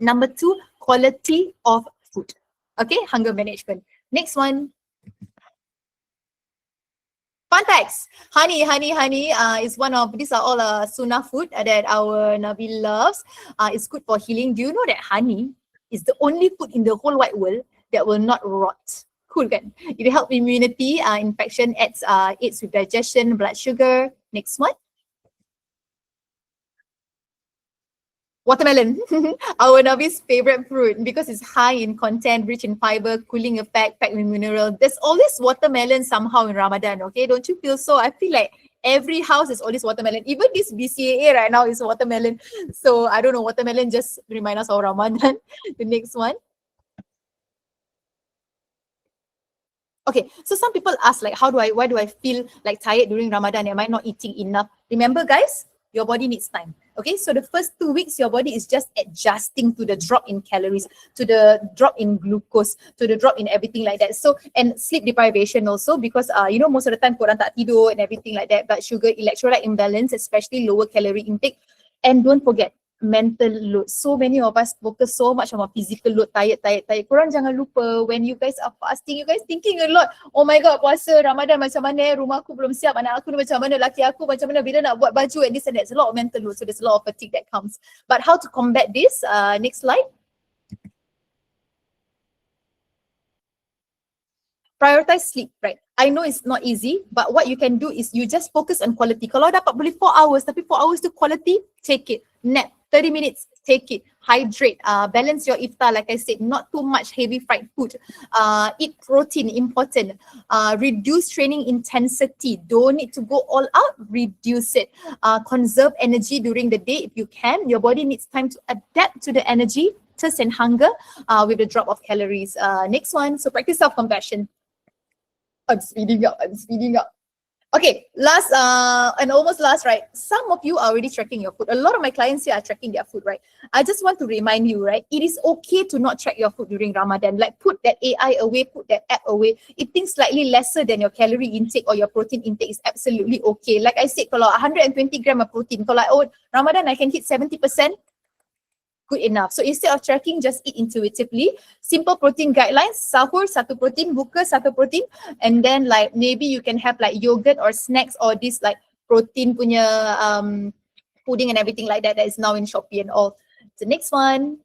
Number 2, quality of food. Okay, hunger management. Next one. Fun facts. Honey is one of, these are all sunnah food that our Nabi loves. It's good for healing. Do you know that honey is the only food in the whole wide world that will not rot? Cool kan? It helps immunity, infection, aids with digestion, blood sugar. Next one. Watermelon, our Nabi's favorite fruit because it's high in content, rich in fiber, cooling effect, packed with mineral. There's always watermelon somehow in Ramadan, okay? Don't you feel so? I feel like every house is always watermelon. Even this BCAA right now is watermelon. So I don't know, watermelon just remind us of Ramadan. The next one. Okay, so some people ask like, why do I feel like tired during Ramadan? Am I not eating enough? Remember guys, your body needs time. Okay, so the first 2 weeks, your body is just adjusting to the drop in calories, to the drop in glucose, to the drop in everything like that. So, and sleep deprivation also because, you know, most of the time korang tak tidur and everything like that, but sugar, electrolyte imbalance, especially lower calorie intake. And don't forget, mental load. So many of us focus so much on our physical load, tired. Korang jangan lupa when you guys are fasting, you guys thinking a lot. Oh my god, puasa Ramadan macam mana, rumah aku belum siap, anak aku ni macam mana, laki aku macam mana, bila nak buat baju and this and that. There's a lot of mental load, so there's a lot of fatigue that comes. But how to combat this? Next slide. Prioritize sleep, right? I know it's not easy, but what you can do is you just focus on quality. Kalau dapat boleh 4 hours, tapi 4 hours tu quality, take it. Nap, 30 minutes, take it. Hydrate, balance your iftar, like I said, not too much heavy fried food. Eat protein, important. Reduce training intensity. Don't need to go all out, reduce it. Conserve energy during the day if you can. Your body needs time to adapt to the energy. thirst and hunger with a drop of calories. Next one, so practice self-compassion. I'm speeding up. Okay, last and almost last, right? Some of you are already tracking your food. A lot of my clients here are tracking their food, right? I just want to remind you, right? It is okay to not track your food during Ramadan. Like put that AI away, put that app away. It thinks slightly lesser than your calorie intake or your protein intake is absolutely okay. Like I said, kalau 120 gram of protein, kalau Ramadan I can hit 70%, good enough. So instead of tracking, just eat intuitively. Simple protein guidelines, sahur, satu protein, buka, satu protein. And then like maybe you can have like yogurt or snacks or this like protein punya pudding and everything like that is now in Shopee and all. The next one.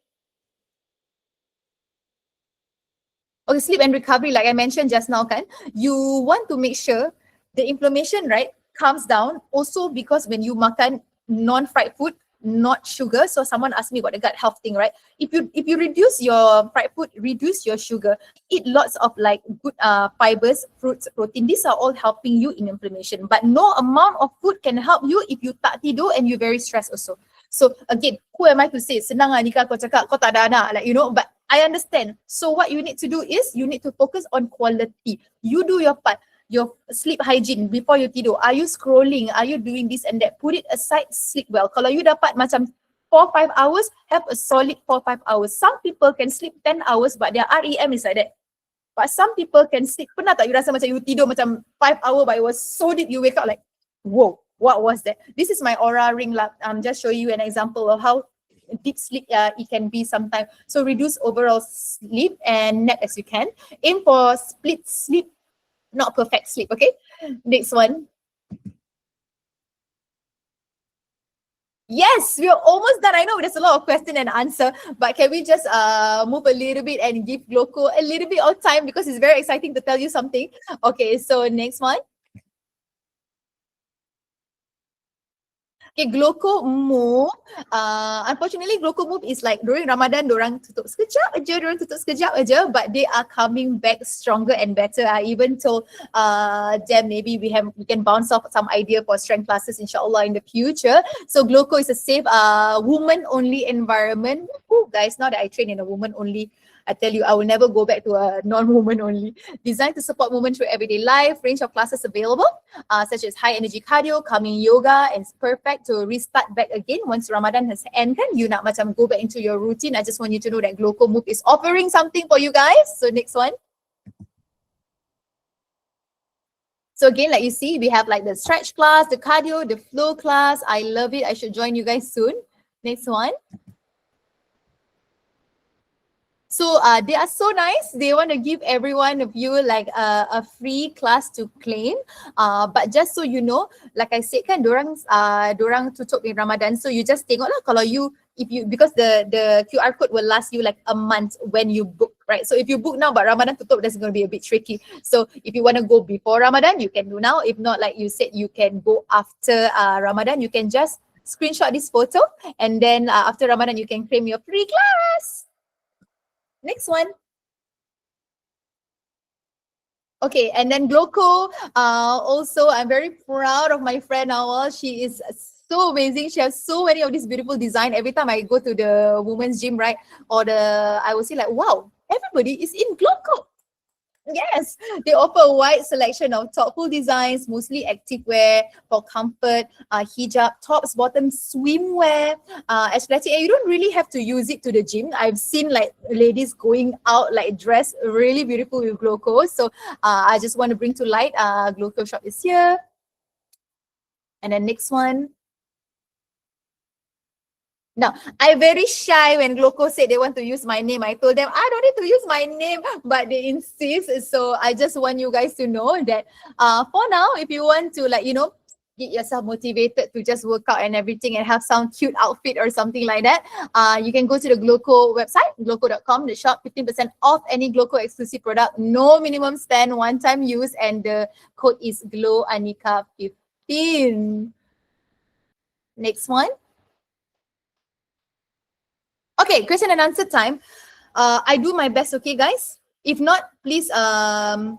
Okay, sleep and recovery, like I mentioned just now, kan, you want to make sure the inflammation, right, comes down also because when you makan non-fried food, not sugar. So someone asked me about the gut health thing, right? If you reduce your fried food, reduce your sugar, eat lots of like good fibers, fruits, protein. These are all helping you in inflammation. But no amount of food can help you if you tak tidur and you're very stressed also. So again, who am I to say, senang Annika kau cakap kau tak ada anak, like, you know, but I understand. So what you need to do is you need to focus on quality. You do your part. Your sleep hygiene before you tidur. Are you scrolling? Are you doing this and that? Put it aside, sleep well. Kalau you dapat macam 4-5 hours, have a solid 4-5 hours. Some people can sleep 10 hours but their REM is like that. But some people can sleep. Pernah tak you rasa macam you tidur macam 5 hours but it was so deep you wake up like, whoa, what was that? This is my aura ring lah. Just show you an example of how deep sleep it can be sometimes. So reduce overall sleep and nap as you can. Aim for split sleep, not perfect sleep, okay? Next one. Yes, we're almost done. I know there's a lot of question and answer, but can we just move a little bit and give Gloco a little bit of time because it's very exciting to tell you something. Okay, so next one. Okay, Gloco Move. Unfortunately, Gloco Move is like during Ramadan, dorang tutup sekejap aja, but they are coming back stronger and better. I even told them maybe we can bounce off some idea for strength classes, inshallah, in the future. So Gloco is a safe woman-only environment. Ooh, guys, now that I train in a woman-only, I tell you, I will never go back to a non-woman only. Designed to support women through everyday life, range of classes available, such as high energy cardio, calming yoga, and it's perfect to restart back again once Ramadan has ended. You nak macam go back into your routine. I just want you to know that Gloco Move is offering something for you guys. So next one. So again, like you see, we have like the stretch class, the cardio, the flow class. I love it. I should join you guys soon. Next one. So they are so nice. They want to give every one of you like a free class to claim. But just so you know, like I said kan, dorang tutup in Ramadan. So you just tengok lah kalau because the QR code will last you like a month when you book, right? So if you book now but Ramadan tutup, that's going to be a bit tricky. So if you want to go before Ramadan, you can do now. If not, like you said, you can go after Ramadan. You can just screenshot this photo and then after Ramadan, you can claim your free class. Next one. Okay, and then Gloco, also I'm very proud of my friend Awal. She is so amazing. She has so many of these beautiful design. Every time I go to the women's gym, right, I will see like, wow, everybody is in Gloco. Yes, they offer a wide selection of thoughtful designs, mostly activewear for comfort, hijab, tops, bottoms, swimwear, athletic. And you don't really have to use it to the gym. I've seen like ladies going out like dressed really beautiful with Gloco. So I just want to bring to light, Gloco shop is here. And then next one. Now, I'm very shy when Gloco said they want to use my name. I told them, I don't need to use my name, but they insist. So I just want you guys to know that for now, if you want to like, you know, get yourself motivated to just work out and everything and have some cute outfit or something like that, you can go to the Gloco website, gloco.com, the shop, 15% off any Gloco exclusive product, no minimum spend, one-time use, and the code is GLOWANIKA15. Next one. Okay, question and answer time. I do my best, okay, guys? If not, please DM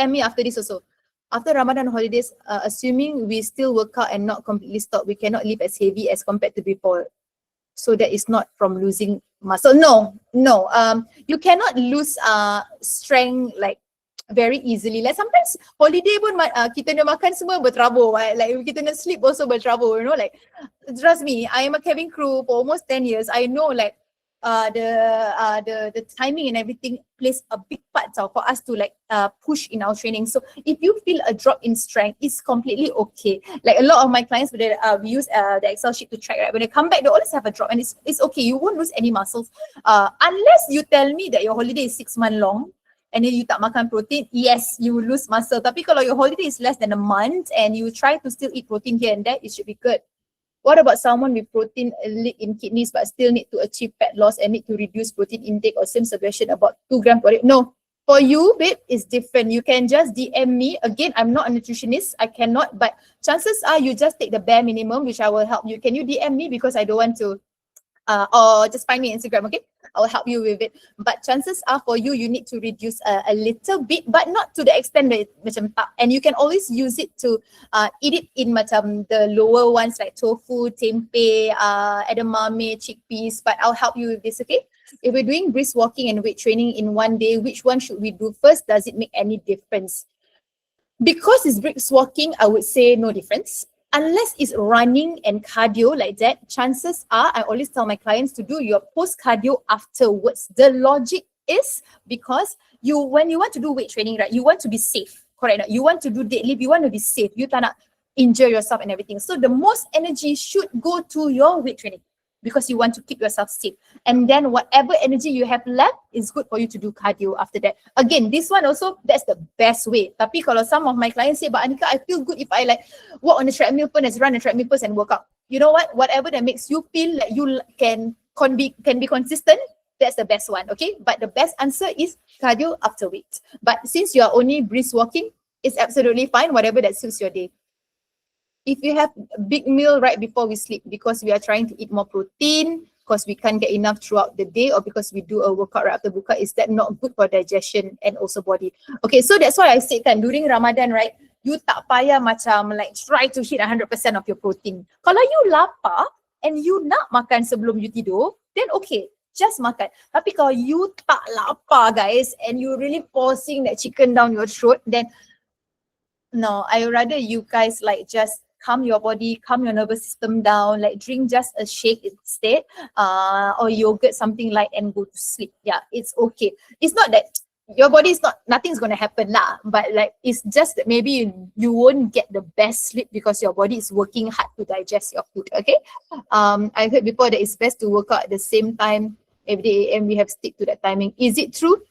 me after this also. After Ramadan holidays, assuming we still work out and not completely stop, we cannot live as heavy as compared to before. So that is not from losing muscle. No. You cannot lose strength like very easily. Like sometimes holiday pun kita nak makan semua berterabur, right? Like kita nak sleep also berterabur, you know, like trust me, I am a cabin crew for almost 10 years. I know like the timing and everything plays a big part for us to like push in our training. So if you feel a drop in strength, it's completely okay. Like a lot of my clients, we use the Excel sheet to track, right? When they come back, they always have a drop, and it's okay. You won't lose any muscles unless you tell me that your holiday is 6 months long and then you tak makan protein. Yes, you will lose muscle. Tapi kalau your holiday is less than a month and you try to still eat protein here and there, it should be good. What about someone with protein leak in kidneys but still need to achieve fat loss and need to reduce protein intake or same suggestion about 2 grams per day? No, for you, babe, it's different. You can just DM me. Again, I'm not a nutritionist. I cannot, but chances are you just take the bare minimum, which I will help you. Can you DM me? Because I don't want to, or just find me on Instagram, okay? I will help you with it. But chances are for you, you need to reduce a little bit, but not to the extent that macam tak. And you can always use it to eat it in macam the lower ones like tofu, tempeh, edamame, chickpeas. But I'll help you with this, okay? If we're doing brisk walking and weight training in one day, which one should we do first? Does it make any difference? Because it's brisk walking, I would say no difference. Unless it's running and cardio like that, chances are, I always tell my clients to do your post-cardio afterwards. The logic is because when you want to do weight training, right, you want to be safe, correct? You want to do deadlift, you want to be safe. You tak nak injure yourself and everything. So the most energy should go to your weight training because you want to keep yourself safe. And then whatever energy you have left is good for you to do cardio after that. Again, this one also, that's the best way. Tapi kalau some of my clients say, but Annika, I feel good if I like walk on the treadmill first, run the treadmill first and work out. You know what? Whatever that makes you feel like you can be consistent, that's the best one, okay? But the best answer is cardio after weight. But since you are only brisk walking, it's absolutely fine, whatever that suits your day. If you have a big meal right before we sleep because we are trying to eat more protein, because we can't get enough throughout the day, or because we do a workout right after buka, is that not good for digestion and also body? Okay, so that's why I said kan, during Ramadan, right, you tak payah macam like try to hit 100% of your protein. Kalau you lapar and you nak makan sebelum you tidur, then okay, just makan. Tapi kalau you tak lapar guys and you really forcing that chicken down your throat, then no, I rather you guys like just calm your body, calm your nervous system down, like drink just a shake instead, or yogurt, something light, and go to sleep. Yeah, it's okay. It's not that your body is not, nothing's going to happen lah, but like it's just that maybe you won't get the best sleep because your body is working hard to digest your food, okay? I heard before that it's best to work out at the same time every day and we have stick to that timing. Is it true?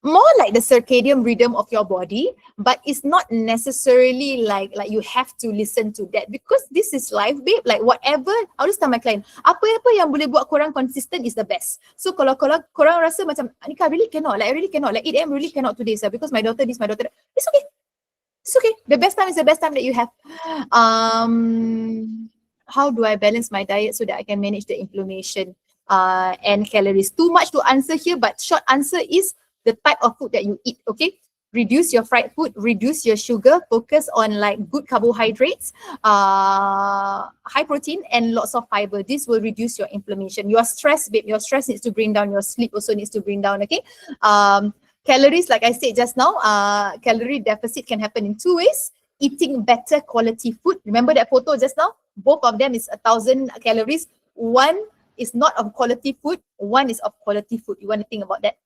More like the circadian rhythm of your body, but it's not necessarily like you have to listen to that because this is life, babe. Like whatever, I always tell my client, apa-apa yang boleh buat korang consistent is the best. So kalau korang rasa macam, Annika, I really cannot, like 8 AM really cannot today, sir, because my daughter this, my daughter that. It's okay. It's okay. The best time is the best time that you have. How do I balance my diet so that I can manage the inflammation and calories? Too much to answer here, but short answer is the type of food that you eat, okay? Reduce your fried food, reduce your sugar, focus on like good carbohydrates, high protein and lots of fiber. This will reduce your inflammation. Your stress, babe, your stress needs to bring down, your sleep also needs to bring down, okay? Calories, like I said just now, calorie deficit can happen in 2 ways. Eating better quality food. Remember that photo just now? Both of them is 1,000 calories. One is not of quality food, one is of quality food. You want to think about that.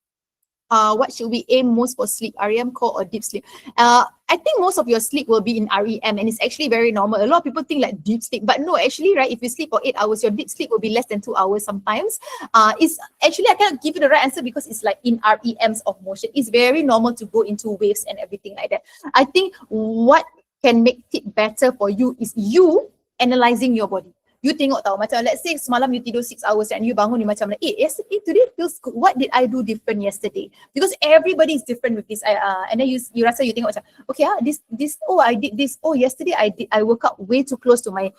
What should we aim most for sleep, REM, core, or deep sleep? I think most of your sleep will be in REM, and it's actually very normal. A lot of people think like deep sleep, but no, actually, right, if you sleep for 8 hours, your deep sleep will be less than 2 hours sometimes. It's actually, I cannot give you the right answer because it's like in REMs of motion. It's very normal to go into waves and everything like that. I think what can make it better for you is you analyzing your body. You tengok tau, macam let's say semalam you tidur 6 hours and you bangun you macam like, yesterday, today feels good. What did I do different yesterday? Because everybody is different with this. And then you rasa you tengok macam, okay, I did this. Oh, yesterday I woke up way too close to my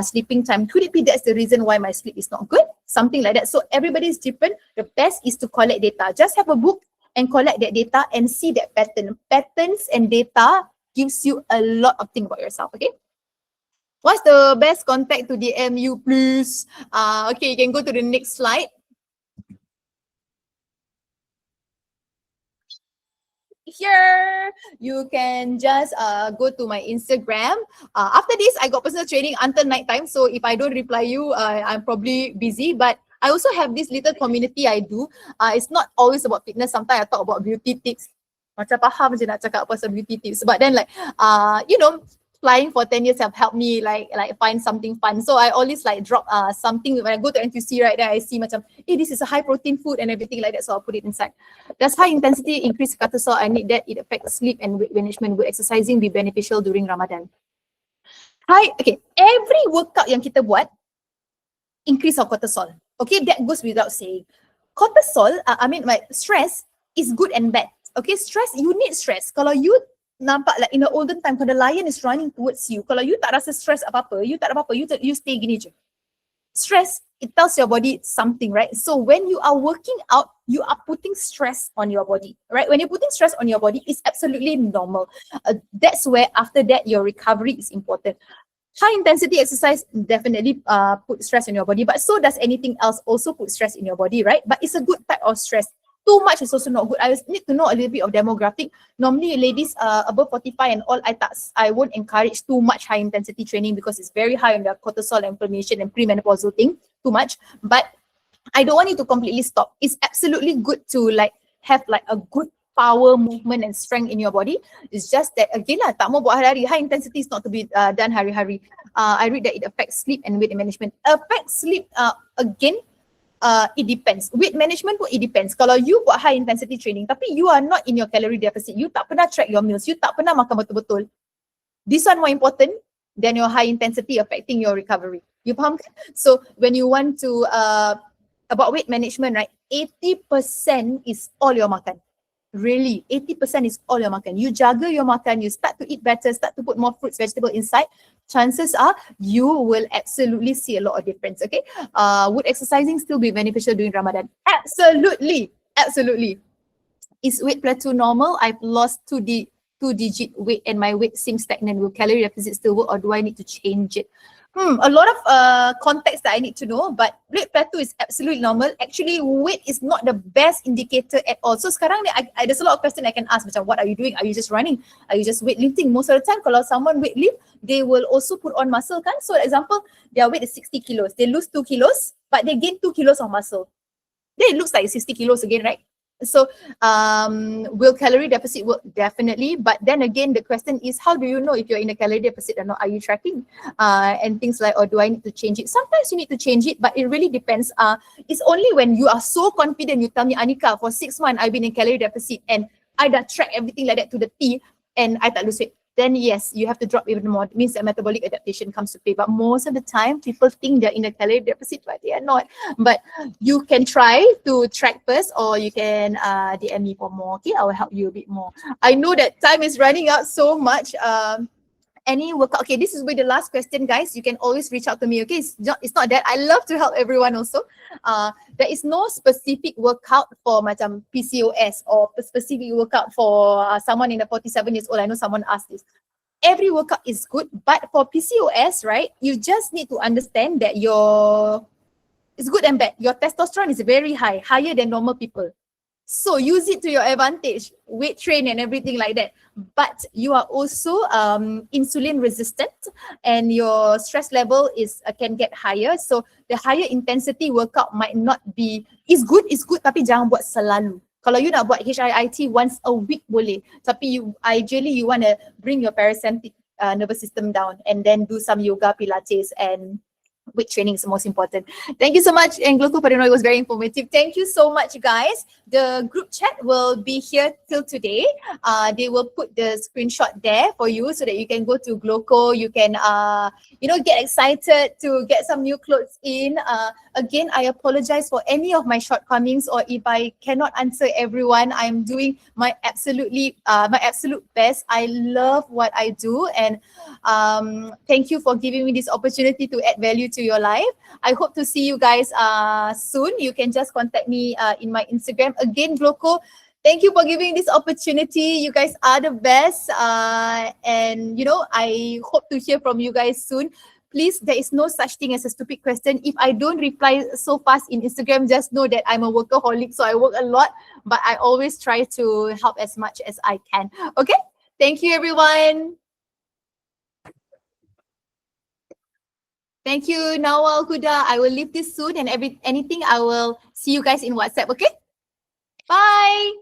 sleeping time. Could it be that's the reason why my sleep is not good? Something like that. So everybody is different. The best is to collect data. Just have a book and collect that data and see that pattern. Patterns and data gives you a lot of things about yourself, okay? What's the best contact to DM you, please? Okay, you can go to the next slide. Here you can just go to my Instagram. After this, I got personal training until night time, so if I don't reply you, I'm probably busy. But I also have this little community I do. It's not always about fitness. Sometimes I talk about beauty tips. Macam faham je nak cakap pasal beauty tips, but then like you know, flying for 10 years have helped me like find something fun. So I always like drop something when I go to NTUC, right? Then I see macam, hey, this is a high protein food and everything like that. So I'll put it inside. Does high intensity increase cortisol? I need that. It affects sleep and weight management. Would exercising be beneficial during Ramadan? Okay. Every workout yang kita buat increase our cortisol. Okay, that goes without saying. Cortisol, stress is good and bad. Okay, stress, you need stress. Kalau you nampak like in the olden time, when the lion is running towards you, kalau you tak rasa stress apa-apa, you tak ada apa-apa, you stay gini je. Stress, it tells your body something, right? So when you are working out, you are putting stress on your body, right? When you're putting stress on your body, it's absolutely normal. That's where after that, your recovery is important. High intensity exercise definitely put stress on your body, but so does anything else also put stress in your body, right? But it's a good type of stress. Too much is also not good. I need to know a little bit of demographic. Normally, ladies above 45 and all, I won't encourage too much high intensity training because it's very high on the cortisol, inflammation, and premenopausal thing. Too much. But I don't want you to completely stop. It's absolutely good to like have like a good power, movement, and strength in your body. It's just that again lah, tak mau buat hari-hari. High intensity is not to be done hari-hari. I read that it affects sleep and weight management. Affects sleep again. It depends. Weight management pun it depends. Kalau you buat high intensity training tapi you are not in your calorie deficit, you tak pernah track your meals, you tak pernah makan betul-betul. This one more important than your high intensity affecting your recovery. You faham kan? So when you want to about weight management, right? 80% is all your makan. Really, 80% is all your makan. You jaga your makan, you start to eat better, start to put more fruits, vegetables inside, chances are you will absolutely see a lot of difference, okay? Would exercising still be beneficial during Ramadan? Absolutely, absolutely. Is weight plateau normal? I've lost two-digit weight and my weight seems stagnant. Will calorie deficit still work or do I need to change it? A lot of context that I need to know, but weight plateau is absolutely normal. Actually, weight is not the best indicator at all. So sekarang ni, there's a lot of questions I can ask, macam what are you doing? Are you just running? Are you just weightlifting? Most of the time, kalau someone weightlift, they will also put on muscle kan? So example, their weight is 60 kilos. They lose 2 kilos, but they gain 2 kilos of muscle. Then it looks like 60 kilos again, right? So will calorie deficit work? Definitely. But then again, the question is, how do you know if you're in a calorie deficit or not? Are you tracking? And things like, or do I need to change it? Sometimes you need to change it, but it really depends. It's only when you are so confident, you tell me, Annika, for 6 months, I've been in calorie deficit and I dah track everything like that to the T and I tak lose weight. Then yes, you have to drop even more. It means that metabolic adaptation comes to play. But most of the time, people think they're in a calorie deficit, but they are not. But you can try to track first, or you can DM me for more. Okay, I will help you a bit more. I know that time is running out so much. Any workout? Okay, this is with the last question, guys. You can always reach out to me. Okay, it's not that I love to help everyone. Also, there is no specific workout for macam PCOS or a specific workout for someone in the 47 years old. I know someone asked this. Every workout is good, but for PCOS, right? You just need to understand that it's good and bad. Your testosterone is very high, higher than normal people. So use it to your advantage, weight train and everything like that. But you are also insulin resistant and your stress level can get higher. So the higher intensity workout might not be, is good, tapi jangan buat selalu. Kalau you nak buat HIIT once a week boleh. Tapi ideally you want to bring your parasympathetic nervous system down and then do some yoga, pilates and weight training is the most important. Thank you so much, Angloku Padino. It was very informative. Thank you so much, guys. The group chat will be here till today. They will put the screenshot there for you so that you can go to Gloco. You can, get excited to get some new clothes in. Again, I apologize for any of my shortcomings or if I cannot answer everyone. I'm doing my absolute best. I love what I do, and thank you for giving me this opportunity to add value to your life. I hope to see you guys soon. You can just contact me in my Instagram. Again, Gloco, Thank you for giving this opportunity. You guys are the best. And I hope to hear from you guys soon. Please, there is no such thing as a stupid question. If I don't reply so fast in Instagram, just know that I'm a workaholic, so I work a lot, but I always try to help as much as I can. Okay? Thank you, everyone. Thank you, Nawal, Huda. I will leave this soon, and anything I will see you guys in WhatsApp. Okay? Bye.